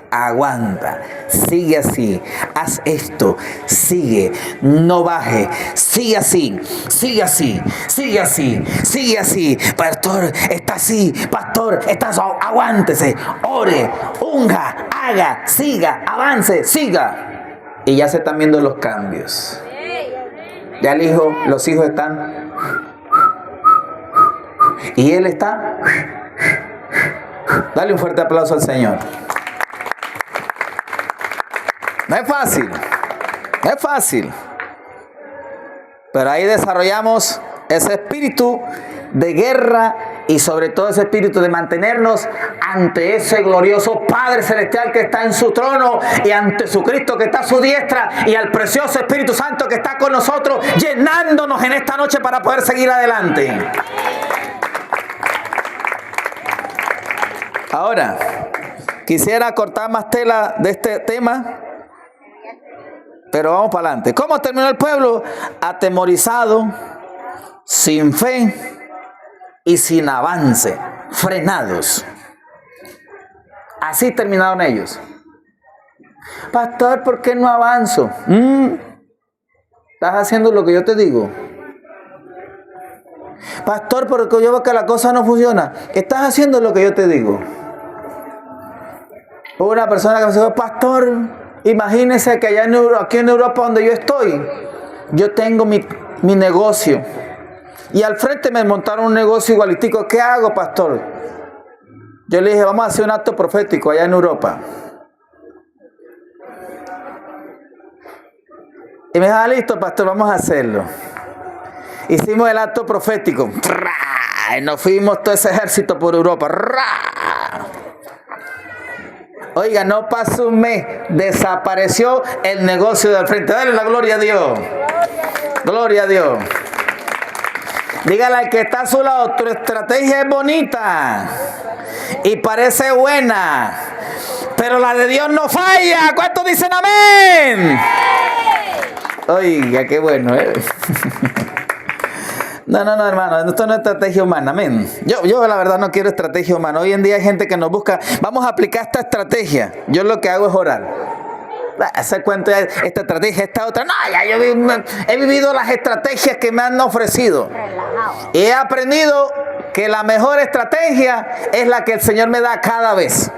Aguanta, sigue así, haz esto, sigue, no baje, sigue así, sigue así, sigue así, sigue así. Pastor, está así, pastor, está así, aguántese, ore, unja, haga, siga, avance, siga. Y ya se están viendo los cambios. Ya los hijos están. Y él está. Dale un fuerte aplauso al Señor. No es fácil. No es fácil. Pero ahí desarrollamos ese espíritu de guerra y sobre todo ese espíritu de mantenernos ante ese glorioso Padre Celestial que está en su trono y ante su Cristo que está a su diestra y al precioso Espíritu Santo que está con nosotros llenándonos en esta noche para poder seguir adelante. Ahora, quisiera cortar más tela de este tema, pero vamos para adelante. ¿Cómo terminó el pueblo? Atemorizado, sin fe y sin avance, frenados. Así terminaron ellos. Pastor, ¿por qué no avanzo? ¿Estás haciendo lo que yo te digo? Pastor, porque yo veo que la cosa no funciona. ¿Estás haciendo lo que yo te digo? Hubo una persona que me dijo, pastor, imagínese que aquí en Europa donde yo estoy, yo tengo mi negocio. Y al frente me montaron un negocio igualitico. ¿Qué hago, pastor? Yo le dije, vamos a hacer un acto profético allá en Europa. Y me dijo, listo, pastor, vamos a hacerlo. Hicimos el acto profético. Y nos fuimos todo ese ejército por Europa. Oiga, no pasó un mes, desapareció el negocio del frente. Dale la gloria a Dios. Gloria a Dios. Dígale al que está a su lado, tu estrategia es bonita y parece buena, pero la de Dios no falla. ¿Cuántos dicen amén? Oiga, qué bueno, ¿eh? No, hermano, esto no es estrategia humana, amén. Yo la verdad no quiero estrategia humana. Hoy en día hay gente que nos busca, vamos a aplicar esta estrategia. Yo lo que hago es orar. Ese cuento, esta estrategia, esta otra. No, ya yo he vivido las estrategias que me han ofrecido. Y he aprendido que la mejor estrategia es la que el Señor me da cada vez.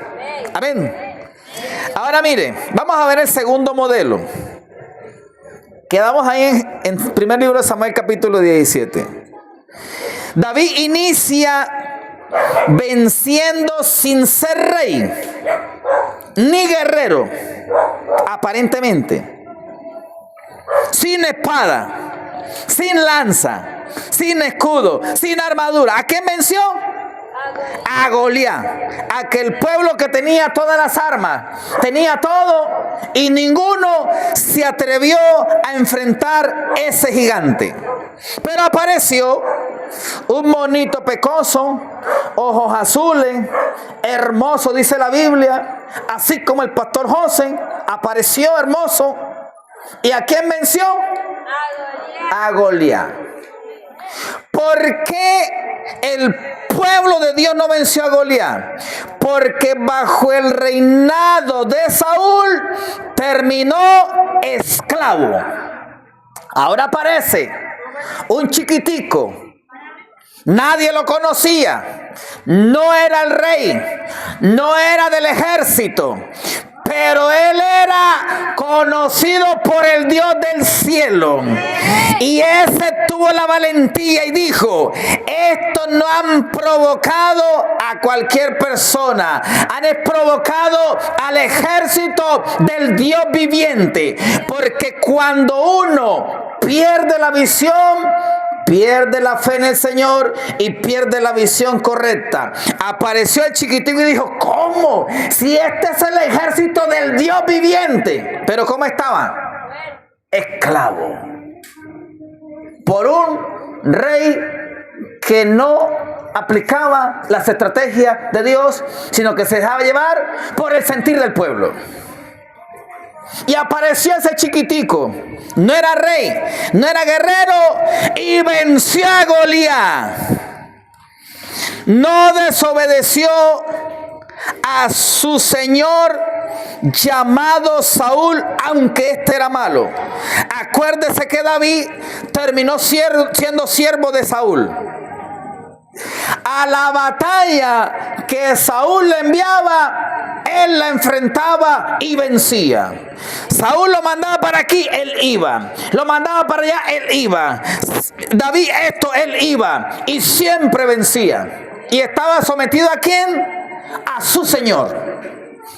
Amén. Ahora mire, vamos a ver el segundo modelo. Quedamos ahí en el primer libro de Samuel, capítulo 17. David inicia venciendo sin ser rey ni guerrero, aparentemente, sin espada, sin lanza, sin escudo, sin armadura. ¿A quién venció? A Goliat, aquel pueblo que tenía todas las armas, tenía todo y ninguno se atrevió a enfrentar ese gigante. Pero apareció un monito pecoso, ojos azules, hermoso, dice la Biblia, así como el pastor José, apareció hermoso. ¿Y a quién venció? A Goliat. ¿Por qué el pueblo de Dios no venció a Goliat? Porque bajo el reinado de Saúl terminó esclavo. Ahora aparece un chiquitico. Nadie lo conocía. No era el rey. No era del ejército. Pero él era conocido por el Dios del cielo. Y ese tuvo la valentía y dijo, estos no han provocado a cualquier persona, han provocado al ejército del Dios viviente. Porque cuando uno pierde la visión, pierde la fe en el Señor y pierde la visión correcta. Apareció el chiquitico y dijo, ¿cómo? Si este es el ejército del Dios viviente. Pero ¿cómo estaba? Esclavo. Por un rey que no aplicaba las estrategias de Dios, sino que se dejaba llevar por el sentir del pueblo. Y apareció ese chiquitico, no era rey, no era guerrero, y venció a Goliat. No desobedeció a su señor llamado Saúl, aunque este era malo. Acuérdese que David terminó siendo siervo de Saúl. A la batalla que Saúl le enviaba, él la enfrentaba y vencía. Saúl lo mandaba para aquí, él iba. Lo mandaba para allá, él iba. David esto, él iba. Y siempre vencía. ¿Y estaba sometido a quién? A su señor.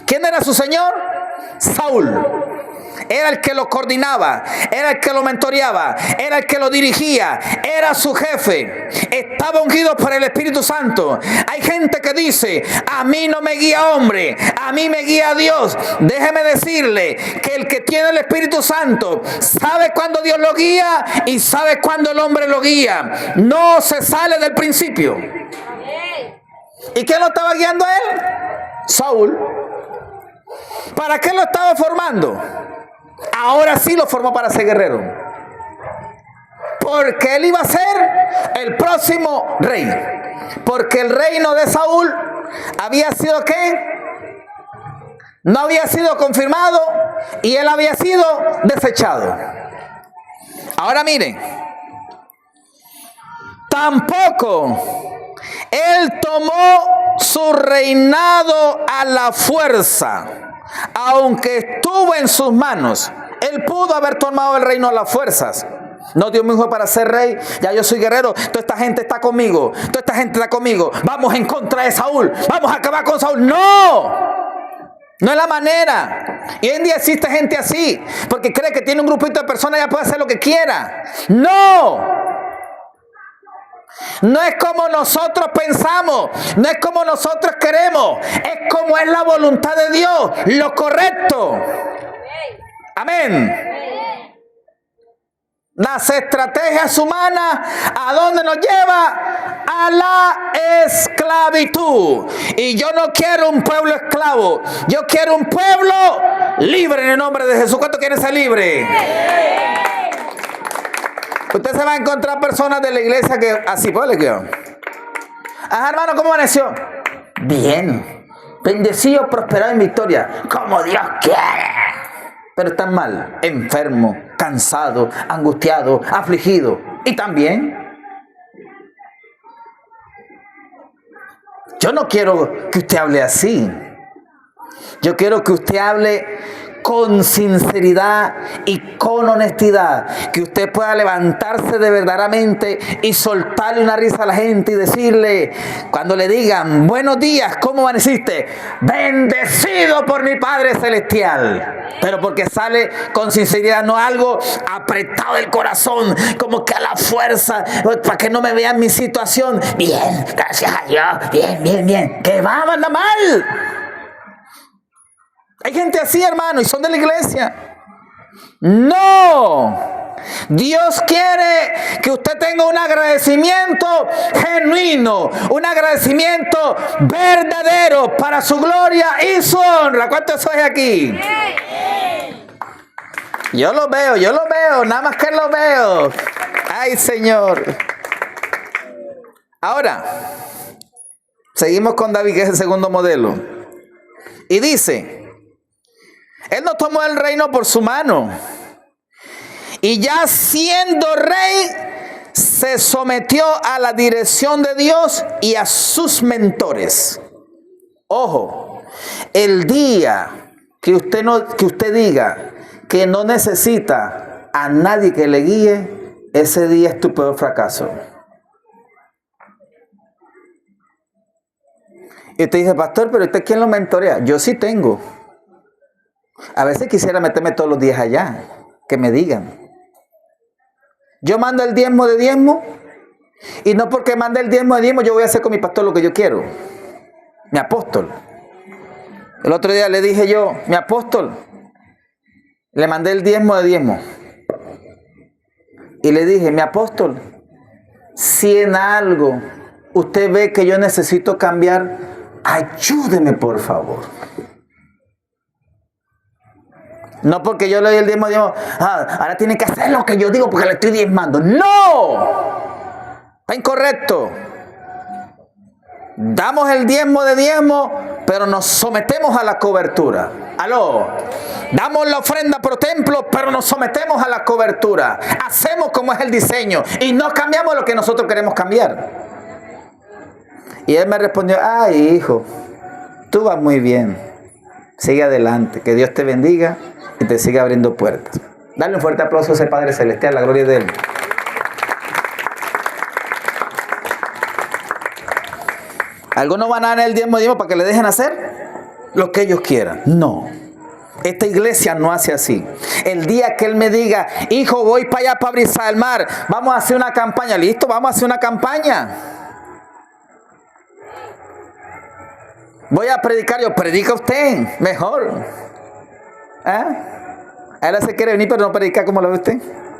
¿Quién era su señor? Saúl. Era el que lo coordinaba, era el que lo mentoreaba, era el que lo dirigía, era su jefe. Estaba ungido por el Espíritu Santo. Hay gente que dice: a mí no me guía hombre, a mí me guía Dios. Déjeme decirle que el que tiene el Espíritu Santo sabe cuándo Dios lo guía y sabe cuándo el hombre lo guía. No se sale del principio. ¿Y quién lo estaba guiando a él? Saúl. ¿Para qué lo estaba formando? Ahora sí lo formó para ser guerrero. Porque él iba a ser el próximo rey. Porque el reino de Saúl había sido ¿qué? No había sido confirmado y él había sido desechado. Ahora miren. Tampoco él tomó su reinado a la fuerza. Aunque estuvo en sus manos, él pudo haber tomado el reino a las fuerzas. No, Dios me dijo para ser rey, ya yo soy guerrero, toda esta gente está conmigo, toda esta gente está conmigo, vamos en contra de Saúl, vamos a acabar con Saúl. No, no es la manera. Y hoy en día existe gente así, porque cree que tiene un grupito de personas y ya puede hacer lo que quiera. No. No es como nosotros pensamos, no es como nosotros queremos, es como es la voluntad de Dios, lo correcto. Amén. Las estrategias humanas, ¿a dónde nos lleva? A la esclavitud. Y yo no quiero un pueblo esclavo, yo quiero un pueblo libre en el nombre de Jesús. ¿Cuánto quieren ser libres? Usted se va a encontrar personas de la iglesia que así, pues le quedó. Ajá, hermano, ¿cómo amaneció? Bien. Bendecido, prosperado en victoria. Como Dios quiere. Pero están mal, enfermo, cansado, angustiado, afligido. ¿Y también? Yo no quiero que usted hable así. Yo quiero que usted hable con sinceridad y con honestidad, que usted pueda levantarse de verdaderamente y soltarle una risa a la gente y decirle, cuando le digan buenos días, ¿cómo amaneciste? Bendecido por mi Padre Celestial. Pero porque sale con sinceridad, no algo apretado del corazón, como que a la fuerza, para que no me vean mi situación. Bien, gracias a Dios, bien, bien, bien. Que va, anda mal. Hay gente así, hermano, y son de la iglesia. No. Dios quiere que usted tenga un agradecimiento genuino, un agradecimiento verdadero para su gloria y su honra. ¿Cuántos sois aquí? Yo lo veo, nada más que lo veo. Ay, Señor. Ahora, seguimos con David, que es el segundo modelo. Y dice... Él no tomó el reino por su mano. Y ya siendo rey, se sometió a la dirección de Dios y a sus mentores. Ojo, el día que usted diga que no necesita a nadie que le guíe, ese día es tu peor fracaso. Y usted dice, pastor, pero ¿usted quién lo mentorea? Yo sí tengo. A veces quisiera meterme todos los días allá, que me digan. Yo mando el diezmo de diezmo, y no porque mande el diezmo de diezmo yo voy a hacer con mi pastor lo que yo quiero. Mi apóstol. El otro día le dije yo, mi apóstol, le mandé el diezmo de diezmo. Y le dije, mi apóstol, si en algo usted ve que yo necesito cambiar, ayúdeme por favor. No porque yo le doy el diezmo, ahora tiene que hacer lo que yo digo porque le estoy diezmando. ¡No! Está incorrecto. Damos el diezmo de diezmo, pero nos sometemos a la cobertura. ¡Aló! Damos la ofrenda por templo, pero nos sometemos a la cobertura. Hacemos como es el diseño y no cambiamos lo que nosotros queremos cambiar. Y él me respondió, ay, hijo, tú vas muy bien. Sigue adelante. Que Dios te bendiga y te siga abriendo puertas. Dale un fuerte aplauso a ese Padre Celestial, la gloria de Él. Algunos van a dar el diezmo para que le dejen hacer lo que ellos quieran. No. Esta iglesia no hace así. El día que Él me diga, hijo, voy para allá, para Brisa del Mar, vamos a hacer una campaña. ¿Listo? Vamos a hacer una campaña. Voy a predicar. Yo, predica usted. Mejor. ¿Ah? A él se quiere venir, pero no predicar como lo ve usted.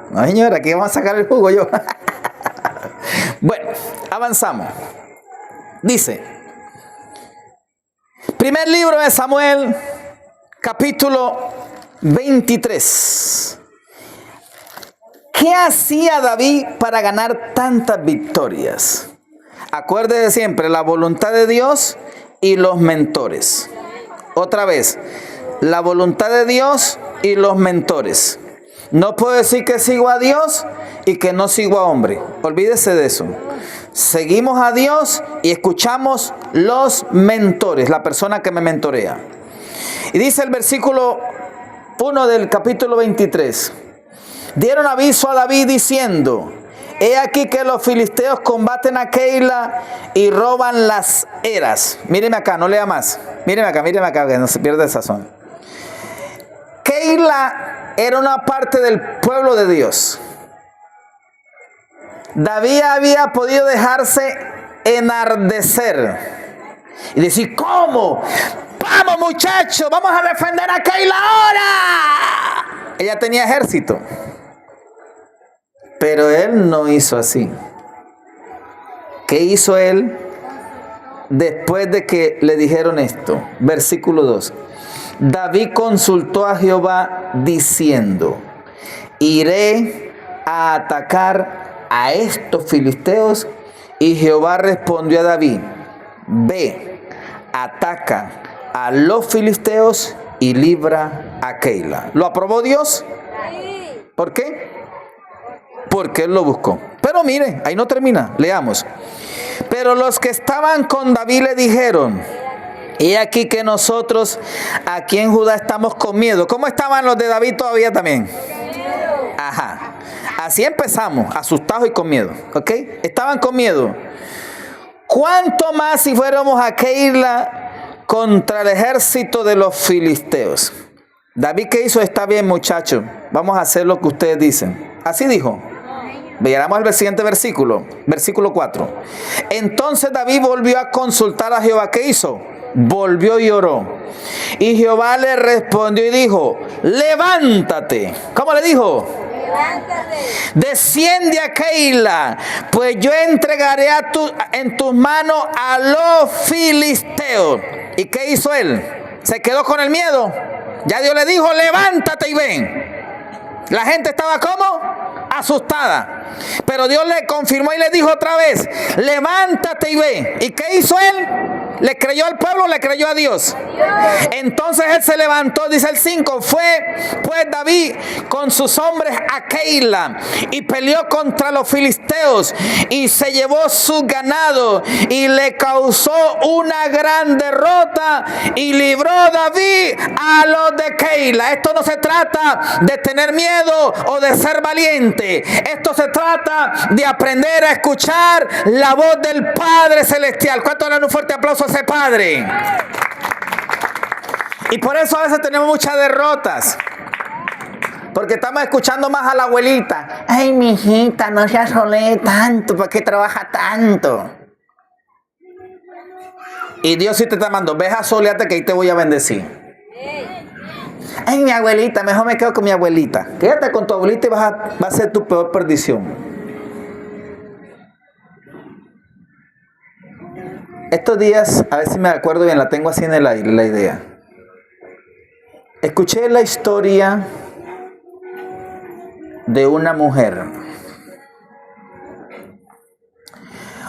No, señora, aquí vamos a sacar el jugo yo. Bueno, avanzamos. Dice, primer libro de Samuel, capítulo 23. ¿Qué hacía David para ganar tantas victorias? Acuérdese siempre, la voluntad de Dios y los mentores. Otra vez, la voluntad de Dios y los mentores. No puedo decir que sigo a Dios y que no sigo a hombre. Olvídese de eso. Seguimos a Dios y escuchamos los mentores, la persona que me mentorea. Y dice el versículo 1 del capítulo 23. Dieron aviso a David diciendo, he aquí que los filisteos combaten a Keila y roban las eras. Míreme acá, no lea más. Míreme acá, que no se pierda el sazón. Keila era una parte del pueblo de Dios. David había podido dejarse enardecer y decir, ¿cómo? Vamos muchachos, vamos a defender a Keila ahora. Ella tenía ejército, pero él no hizo así. ¿Qué hizo él después de que le dijeron esto? Versículo 2. David consultó a Jehová diciendo, iré a atacar a estos filisteos. Y Jehová respondió a David, ve, ataca a los filisteos y libra a Keila. ¿Lo aprobó Dios? ¿Por qué? Porque él lo buscó. Pero mire, ahí no termina, leamos. Pero los que estaban con David le dijeron, y aquí que nosotros aquí en Judá estamos con miedo. ¿Cómo estaban los de David todavía también? Ajá. Así empezamos, asustados y con miedo, ¿ok? Estaban con miedo. ¿Cuánto más si fuéramos a Keila contra el ejército de los filisteos? David, ¿qué hizo? Está bien, muchachos, vamos a hacer lo que ustedes dicen. Así dijo. Veamos el siguiente versículo, versículo 4. Entonces David volvió a consultar a Jehová. ¿Qué hizo? Volvió y oró. Y Jehová le respondió y dijo, levántate. ¿Cómo le dijo? Levántate. Desciende a Keila, pues yo entregaré en tus manos a los filisteos. ¿Y qué hizo él? ¿Se quedó con el miedo? Ya Dios le dijo, levántate y ven. La gente estaba ¿cómo? Asustada. Pero Dios le confirmó y le dijo otra vez, levántate y ve. ¿Y qué hizo él? ¿Le creyó al pueblo o le creyó a Dios? Entonces él se levantó, dice el 5, fue pues David con sus hombres a Keila y peleó contra los filisteos y se llevó su ganado y le causó una gran derrota y libró David a los de Keila. Esto no se trata de tener miedo o de ser valiente. Esto se trata de aprender a escuchar la voz del Padre Celestial. ¿Cuánto dan un fuerte aplauso a ese Padre? Y por eso a veces tenemos muchas derrotas. Porque estamos escuchando más a la abuelita. Ay, mijita, no se asole tanto. ¿Por qué trabaja tanto? Y Dios sí te está mandando. Ve a solearte que ahí te voy a bendecir. Ay, mi abuelita, mejor me quedo con mi abuelita. Quédate con tu abuelita y va a ser tu peor perdición. Estos días, a ver si me acuerdo bien, la tengo así en el aire, la idea. Escuché la historia de una mujer.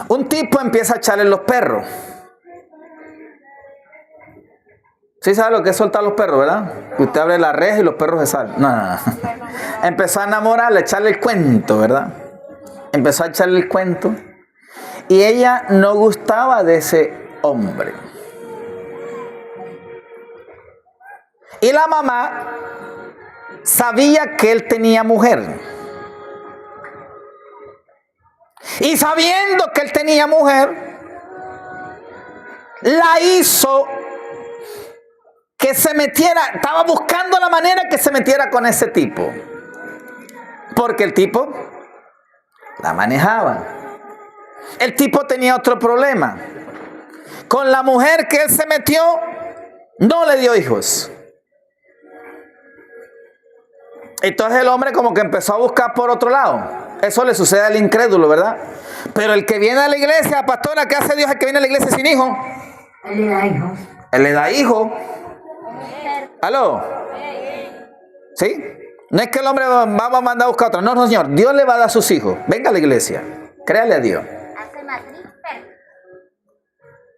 Un tipo empieza a echarle los perros. ¿Sí sabe lo que es soltar los perros, verdad? Usted abre la reja y los perros se salen. No. Empezó a enamorarle, a echarle el cuento, ¿verdad? Empezó a echarle el cuento. Y ella no gustaba de ese hombre. Y la mamá sabía que él tenía mujer. Y sabiendo que él tenía mujer, la hizo que se metiera, estaba buscando la manera que se metiera con ese tipo. Porque el tipo la manejaba. El tipo tenía otro problema. Con la mujer que él se metió, no le dio hijos. Entonces el hombre como que empezó a buscar por otro lado. Eso le sucede al incrédulo, ¿verdad? Pero el que viene a la iglesia, pastora, ¿qué hace Dios el que viene a la iglesia sin hijo? Él le da hijos. Él le da hijo. ¿Aló? ¿Sí? No es que el hombre va a mandar a buscar otro. No, no, señor. Dios le va a dar a sus hijos. Venga a la iglesia. Créale a Dios.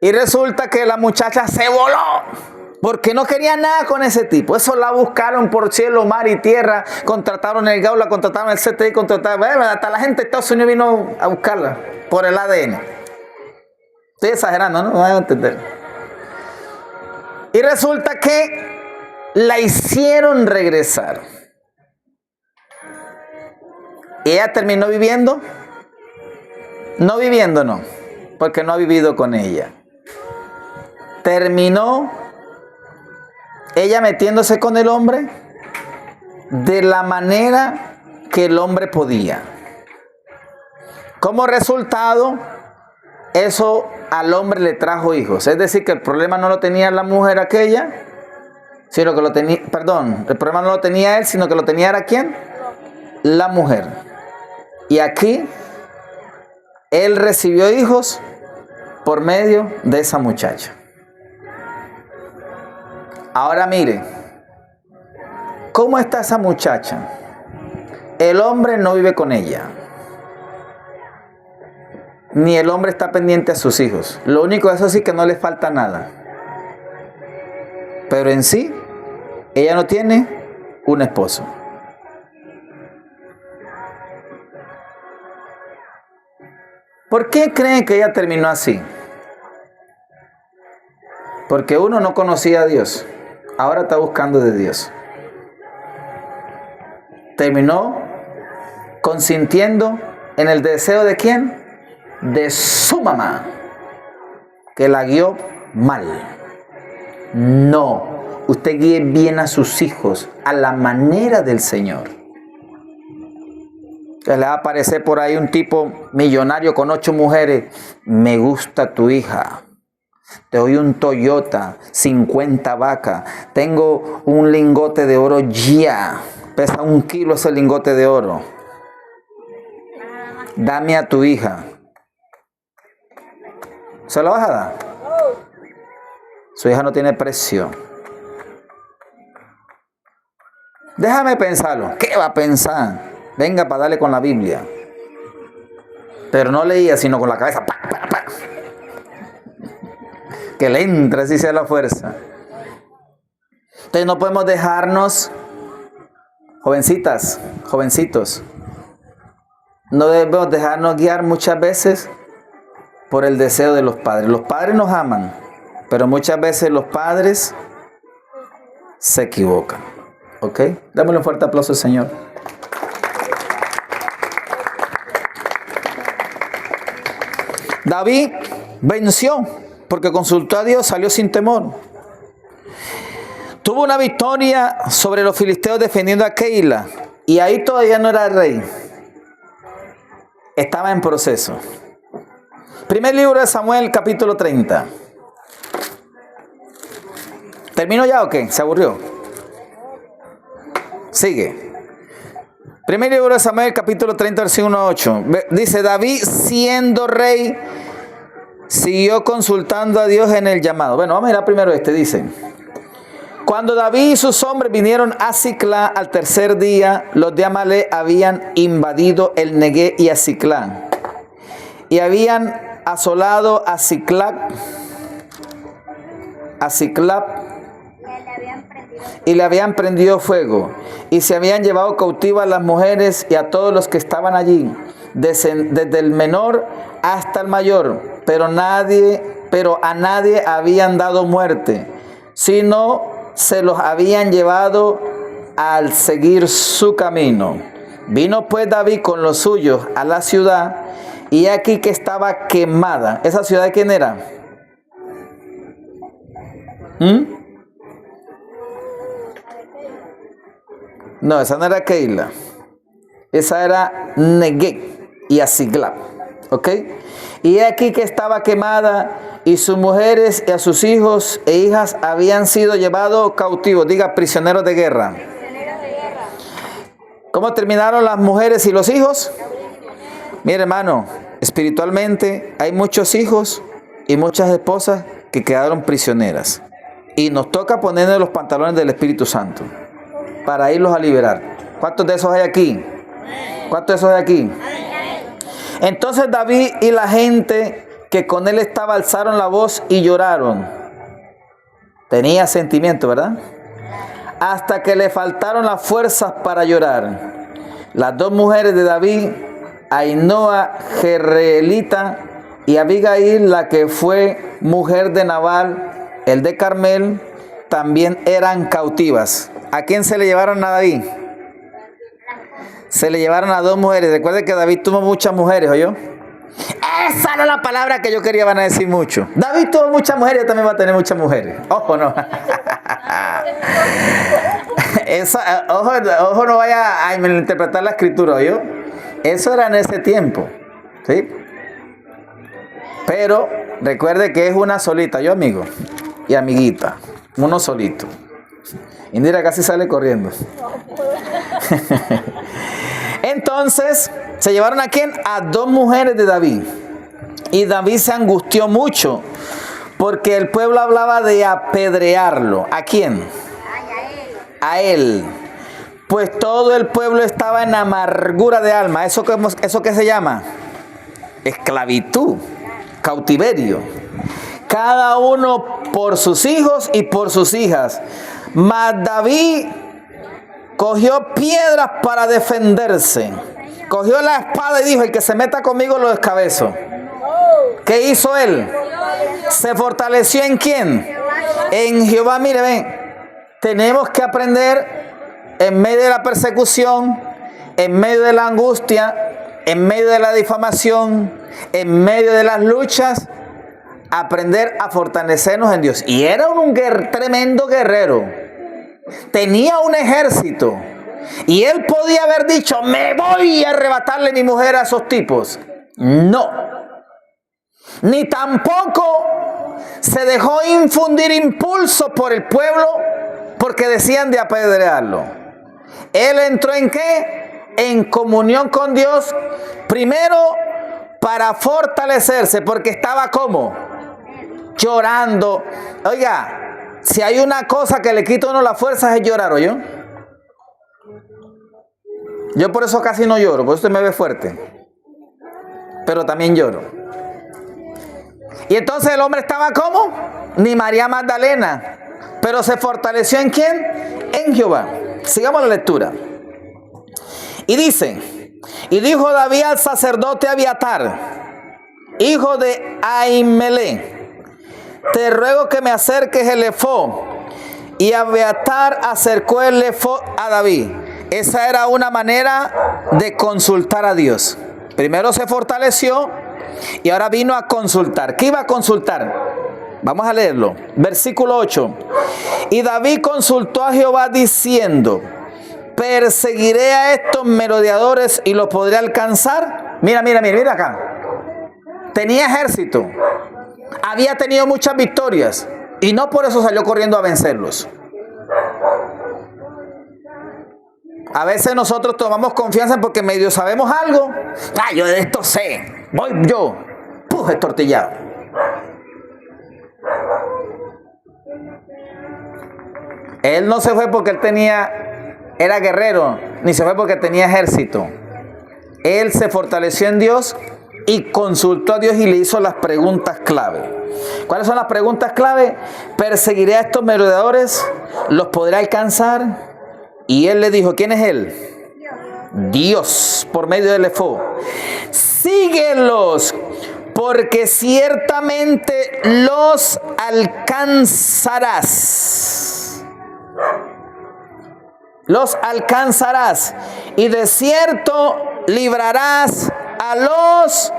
Y resulta que la muchacha se voló. Porque no quería nada con ese tipo. Eso la buscaron por cielo, mar y tierra. Contrataron el GAU, la contrataron el CTI, contrataron. Hasta la gente de Estados Unidos vino a buscarla por el ADN. Estoy exagerando, ¿no? No van a entender. Y resulta que la hicieron regresar. ¿Y ella terminó viviendo? No viviendo, no. Porque no ha vivido con ella. Terminó ella metiéndose con el hombre de la manera que el hombre podía. Como resultado, eso al hombre le trajo hijos. Es decir, que el problema no lo tenía la mujer aquella, sino que lo tenía, perdón, el problema no lo tenía él, sino que lo tenía era ¿quién? La mujer. Y aquí, él recibió hijos por medio de esa muchacha. Ahora mire, ¿cómo está esa muchacha? El hombre no vive con ella. Ni el hombre está pendiente a sus hijos. Lo único, eso sí, que no le falta nada. Pero en sí, ella no tiene un esposo. ¿Por qué creen que ella terminó así? Porque uno no conocía a Dios. Ahora está buscando de Dios. Terminó consintiendo en el deseo de ¿quién? De su mamá, que la guió mal. No, usted guíe bien a sus hijos a la manera del Señor. Le va a aparecer por ahí un tipo millonario con 8 mujeres. Me gusta tu hija. Te doy un Toyota, 50 vacas. Tengo un lingote de oro ya. Pesa 1 kilo ese lingote de oro. Dame a tu hija. ¿Se lo vas a dar? Su hija no tiene precio. Déjame pensarlo. ¿Qué va a pensar? Venga para darle con la Biblia. Pero no leía, sino con la cabeza. ¡Pa, pa, pa! Que le entre, así sea la fuerza. Entonces no podemos dejarnos, jovencitas, jovencitos, no debemos dejarnos guiar muchas veces por el deseo de los padres. Los padres nos aman, pero muchas veces los padres se equivocan. ¿Ok? Démosle un fuerte aplauso al Señor. David venció porque consultó a Dios, salió sin temor. Tuvo una victoria sobre los filisteos defendiendo a Keila. Y ahí todavía no era rey. Estaba en proceso. Primer libro de Samuel, capítulo 30. ¿Termino ya o qué? ¿Se aburrió? Sigue. Primer libro de Samuel, capítulo 30, versículo 8. Dice, David, siendo rey, siguió consultando a Dios en el llamado. Bueno, vamos a mirar primero dice. Cuando David y sus hombres vinieron a Siclá al tercer día, los de Amalek habían invadido el Negué y a Siclá. Y habían asolado a Siclá. Y le habían prendido fuego. Y se habían llevado cautivas a las mujeres y a todos los que estaban allí, desde el menor hasta el mayor. Pero a nadie habían dado muerte, sino se los habían llevado al seguir su camino. Vino pues David con los suyos a la ciudad, y aquí que estaba quemada. ¿Esa ciudad de quién era? No, esa no era Keila. Esa era Negueb y Asiglab. ¿Ok? Y aquí que estaba quemada, y sus mujeres y a sus hijos e hijas habían sido llevados cautivos. Diga, prisioneros de guerra. ¿Cómo terminaron las mujeres y los hijos? Mire, hermano, espiritualmente hay muchos hijos y muchas esposas que quedaron prisioneras. Y nos toca ponerle los pantalones del Espíritu Santo para irlos a liberar. ¿Cuántos de esos hay aquí? ¿Cuántos de esos hay aquí? Entonces David y la gente que con él estaba alzaron la voz y lloraron. Tenía sentimiento, ¿verdad? Hasta que le faltaron las fuerzas para llorar. Las dos mujeres de David, Ainoa Jerreelita y Abigail, la que fue mujer de Nabal, el de Carmel, también eran cautivas. ¿A quién se le llevaron a David? Se le llevaron a dos mujeres. Recuerden que David tuvo muchas mujeres, ¿oyó? Esa era la palabra que yo quería, van a decir mucho. David tuvo muchas mujeres, yo también voy a tener muchas mujeres. Ojo, no. Ojo, no vaya a interpretar la escritura, ¿oyó? Eso era en ese tiempo, ¿sí? Pero recuerde que es una solita, yo amigo y amiguita, uno solito. Indira casi sale corriendo. Entonces, ¿se llevaron a quién? A dos mujeres de David. Y David se angustió mucho porque el pueblo hablaba de apedrearlo. ¿A quién? A él. Pues todo el pueblo estaba en amargura de alma. ¿Eso qué se llama? Esclavitud, cautiverio. Cada uno por sus hijos y por sus hijas. Mas David cogió piedras para defenderse. Cogió la espada y dijo, el que se meta conmigo lo descabezo. ¿Qué hizo él? ¿Se fortaleció en quién? En Jehová. Mire, ven, tenemos que aprender en medio de la persecución, en medio de la angustia, en medio de la difamación, en medio de las luchas, aprender a fortalecernos en Dios. Y era un tremendo guerrero. Tenía un ejército. Y él podía haber dicho, me voy a arrebatarle mi mujer a esos tipos. No. Ni tampoco se dejó infundir impulso por el pueblo porque decían de apedrearlo. Él entró ¿en qué? En comunión con Dios. Primero para fortalecerse, porque estaba ¿cómo? Llorando. Oiga, si hay una cosa que le quita a uno las fuerzas es llorar, ¿oyó? Yo por eso casi no lloro, por eso usted me ve fuerte. Pero también lloro. Y entonces el hombre estaba ¿cómo? Ni María Magdalena. Pero se fortaleció ¿en quién? En Jehová. Sigamos la lectura. Y dice, y dijo David al sacerdote Abiatar, hijo de Ahimelech, te ruego que me acerques el efod. Y Abiatar acercó el efod a David. Esa era una manera de consultar a Dios. Primero se fortaleció y ahora vino a consultar. ¿Qué iba a consultar? Vamos a leerlo. Versículo 8. Y David consultó a Jehová diciendo, ¿perseguiré a estos merodeadores y los podré alcanzar? Mira acá. Tenía ejército. Había tenido muchas victorias. Y no por eso salió corriendo a vencerlos. A veces nosotros tomamos confianza porque medio sabemos algo. Ah, yo de esto sé. Voy yo. Puje tortillado. Él no se fue porque era guerrero, ni se fue porque tenía ejército. Él se fortaleció en Dios y consultó a Dios y le hizo las preguntas clave. ¿Cuáles son las preguntas clave? ¿Perseguiré a estos merodeadores? ¿Los podré alcanzar? Y él le dijo, ¿quién es él? Dios, por medio del efod. Síguelos, porque ciertamente los alcanzarás. los alcanzarás, y de cierto librarás a los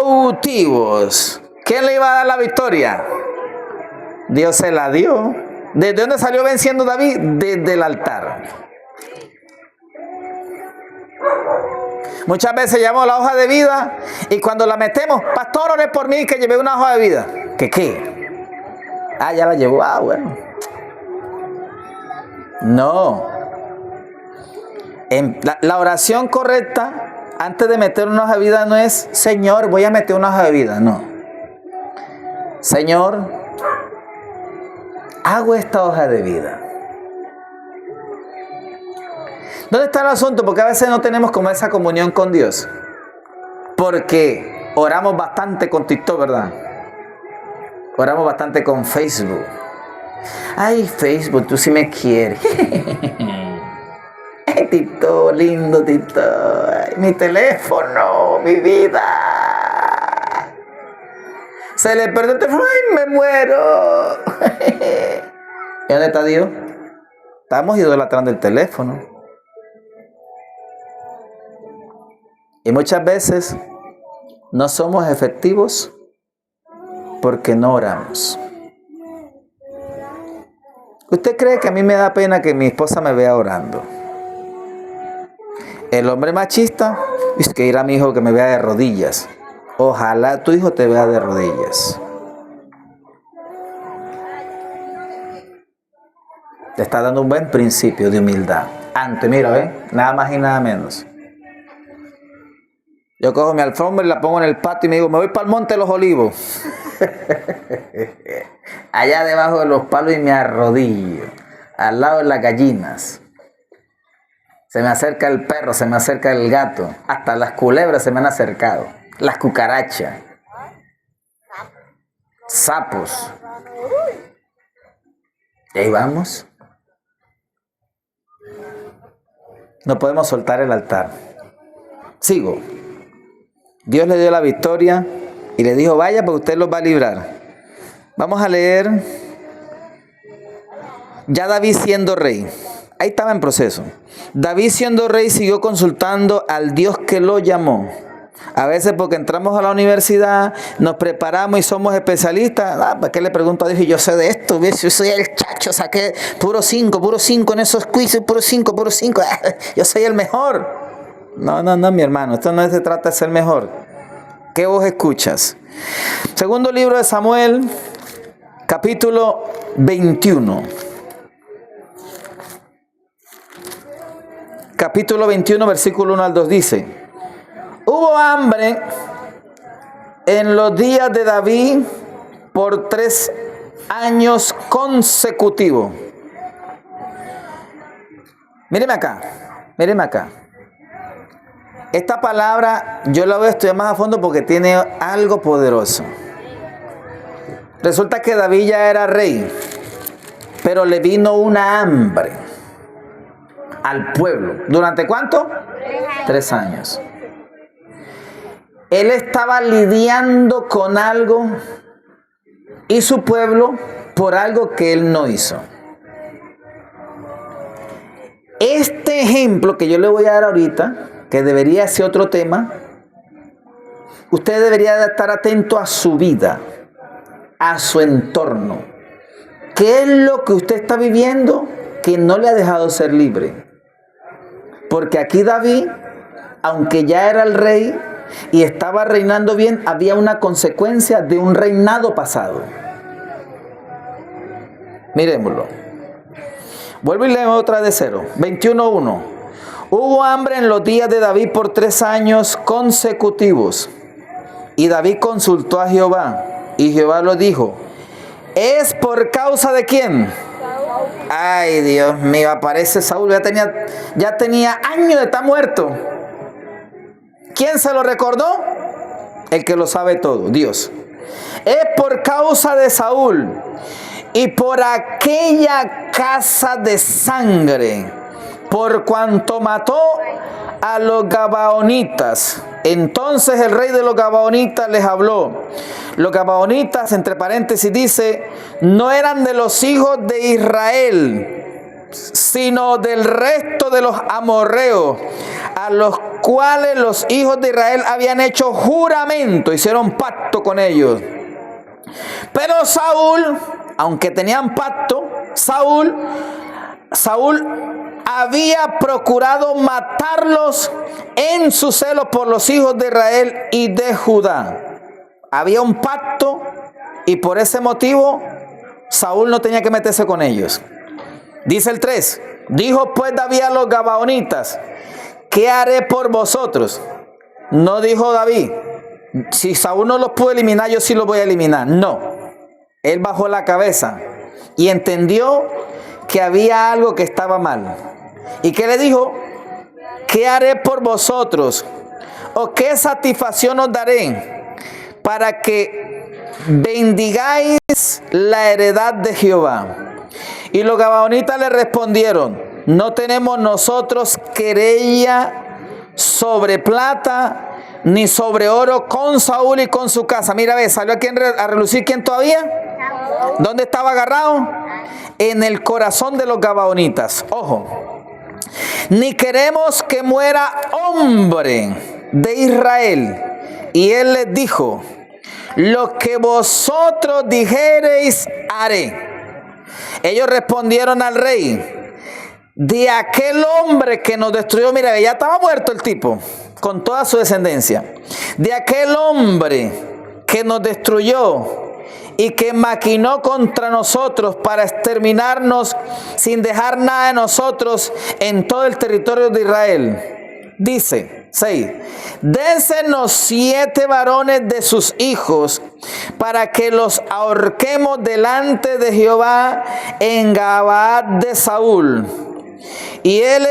cautivos. ¿Quién le iba a dar la victoria? Dios se la dio. ¿Desde dónde salió venciendo David? Desde el altar. Muchas veces llevamos la hoja de vida y cuando la metemos, pastor, ore por mí que llevé una hoja de vida. ¿Qué? Ah, ya la llevó. Ah, bueno. No. La oración correcta antes de meter una hoja de vida no es, Señor, voy a meter una hoja de vida. No. Señor, hago esta hoja de vida. ¿Dónde está el asunto? Porque a veces no tenemos como esa comunión con Dios. Porque oramos bastante con TikTok, ¿verdad? Oramos bastante con Facebook. Ay, Facebook, tú sí me quieres. Ay, TikTok, lindo TikTok. Ay, mi teléfono, mi vida. Se le perdió el teléfono. Ay, me muero. ¿Y dónde está Dios? Estamos idolatrando el teléfono. Y muchas veces no somos efectivos porque no oramos. ¿Usted cree que a mí me da pena que mi esposa me vea orando? El hombre machista es que ir a mi hijo que me vea de rodillas. Ojalá tu hijo te vea de rodillas. Te está dando un buen principio de humildad. Antes, mira, ¿ves? Nada más y nada menos. Yo cojo mi alfombra y la pongo en el patio y me digo, me voy para el Monte de los Olivos. Allá debajo de los palos y me arrodillo. Al lado de las gallinas. Se me acerca el perro, se me acerca el gato. Hasta las culebras se me han acercado. Las cucarachas. Sapos. Y ahí vamos. No podemos soltar el altar. Sigo. Dios le dio la victoria y le dijo, vaya, porque usted los va a librar. Vamos a leer. Ya David siendo rey. Ahí estaba en proceso. David siendo rey siguió consultando al Dios que lo llamó. A veces porque entramos a la universidad, nos preparamos y somos especialistas. ¿Para qué le pregunto a Dios? Y yo sé de esto, ¿ves? Yo soy el chacho, saqué puro 5 en esos quizzes, puro 5. Yo soy el mejor. No, mi hermano, esto no se trata de ser mejor. ¿Qué vos escuchas? Segundo libro de Samuel, capítulo 21. Capítulo 21, versículo 1 al 2 dice: hubo hambre en los días de David por 3 años consecutivos. Míreme acá. Esta palabra yo la voy a estudiar más a fondo porque tiene algo poderoso. Resulta que David ya era rey, pero le vino una hambre al pueblo. ¿Durante cuánto? 3 años. Él estaba lidiando con algo y su pueblo por algo que él no hizo. Este ejemplo que yo le voy a dar ahorita, que debería ser otro tema, usted debería estar atento a su vida, a su entorno. ¿Qué es lo que usted está viviendo que no le ha dejado ser libre? Porque aquí David, aunque ya era el rey y estaba reinando bien, había una consecuencia de un reinado pasado. Miremoslo. Vuelvo y leo otra de 0. 21:1. Hubo hambre en los días de David por 3 años consecutivos. Y David consultó a Jehová. Y Jehová lo dijo: ¿es por causa de quién? Ay, Dios mío, aparece Saúl. Ya tenía años de estar muerto. ¿Quién se lo recordó? El que lo sabe todo, Dios. Es por causa de Saúl y por aquella casa de sangre, por cuanto mató a los gabaonitas. Entonces el rey de los gabaonitas les habló. Los gabaonitas, entre paréntesis, dice, no eran de los hijos de Israel, sino del resto de los amorreos, a los cuales los hijos de Israel habían hecho juramento, hicieron pacto con ellos. Pero Saúl, aunque tenían pacto, Saúl había procurado matarlos en su celo por los hijos de Israel y de Judá. Había un pacto y por ese motivo Saúl no tenía que meterse con ellos. Dice el 3, dijo pues David a los gabaonitas, ¿qué haré por vosotros? No dijo David, si Saúl no los pudo eliminar, yo sí los voy a eliminar. No, él bajó la cabeza y entendió que había algo que estaba mal. ¿Y qué le dijo? ¿Qué haré por vosotros? ¿O qué satisfacción os daré para que bendigáis la heredad de Jehová? Y los gabaonitas le respondieron, no tenemos nosotros querella sobre plata ni sobre oro con Saúl y con su casa. Mira, ve, salió aquí a relucir quién todavía. ¿Dónde estaba agarrado? En el corazón de los gabaonitas. Ojo, ni queremos que muera hombre de Israel. Y él les dijo, lo que vosotros dijereis haré. Ellos respondieron al rey, de aquel hombre que nos destruyó, mira, ya estaba muerto el tipo, con toda su descendencia. De aquel hombre que nos destruyó y que maquinó contra nosotros para exterminarnos sin dejar nada de nosotros en todo el territorio de Israel. Dice 6, dénsenos 7 varones de sus hijos para que los ahorquemos delante de Jehová en Gabaa de Saúl. Y el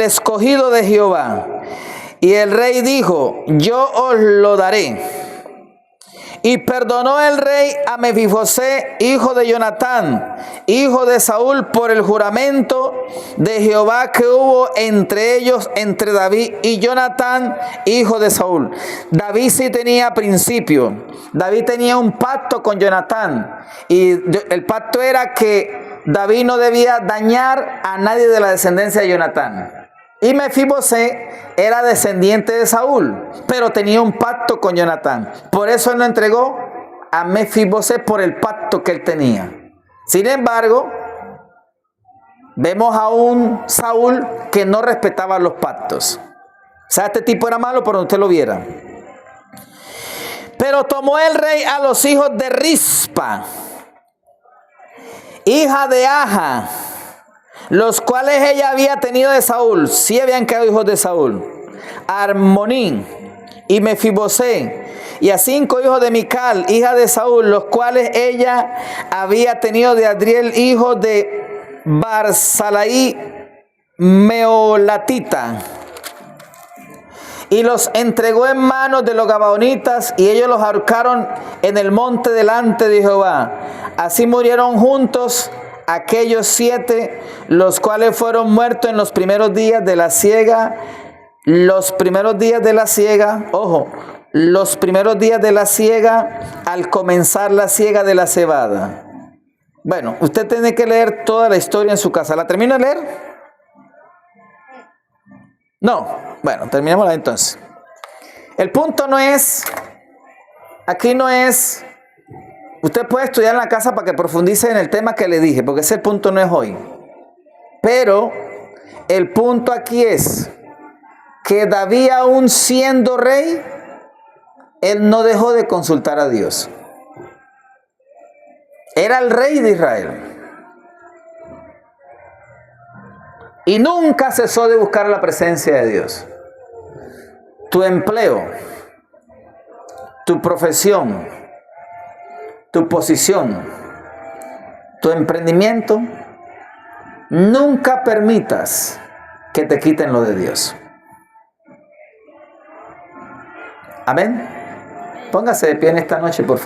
escogido de Jehová. Y el rey dijo, yo os lo daré. Y perdonó el rey a Mefibosé, hijo de Jonatán, hijo de Saúl, por el juramento de Jehová que hubo entre ellos, entre David y Jonatán, hijo de Saúl. David sí tenía principio. David tenía un pacto con Jonatán. Y el pacto era que David no debía dañar a nadie de la descendencia de Jonatán. Y Mefibosé era descendiente de Saúl, pero tenía un pacto con Jonatán. Por eso él lo entregó a Mefibosé por el pacto que él tenía. Sin embargo, vemos a un Saúl que no respetaba los pactos. O sea, este tipo era malo por donde usted lo viera. Pero tomó el rey a los hijos de Rispa, hija de Aja, los cuales ella había tenido de Saúl. Sí habían quedado hijos de Saúl. Armonín y Mefibosé, y a 5 hijos de Mical, hija de Saúl, los cuales ella había tenido de Adriel, hijo de Barzalaí Meolatita. Y los entregó en manos de los gabaonitas, y ellos los ahorcaron en el monte delante de Jehová. Así murieron juntos aquellos 7, los cuales fueron muertos en los primeros días de la siega. Los primeros días de la siega, ojo, los primeros días de la siega, al comenzar la siega de la cebada. Bueno, usted tiene que leer toda la historia en su casa. ¿La termino de leer? No. Bueno, terminémosla entonces. El punto no es, aquí no es, usted puede estudiar en la casa para que profundice en el tema que le dije, porque ese punto no es hoy. Pero el punto aquí es que David, aún siendo rey, él no dejó de consultar a Dios. Era el rey de Israel. Y nunca cesó de buscar la presencia de Dios. Tu empleo, tu profesión, tu posición, tu emprendimiento, nunca permitas que te quiten lo de Dios. Amén. Póngase de pie en esta noche, por favor.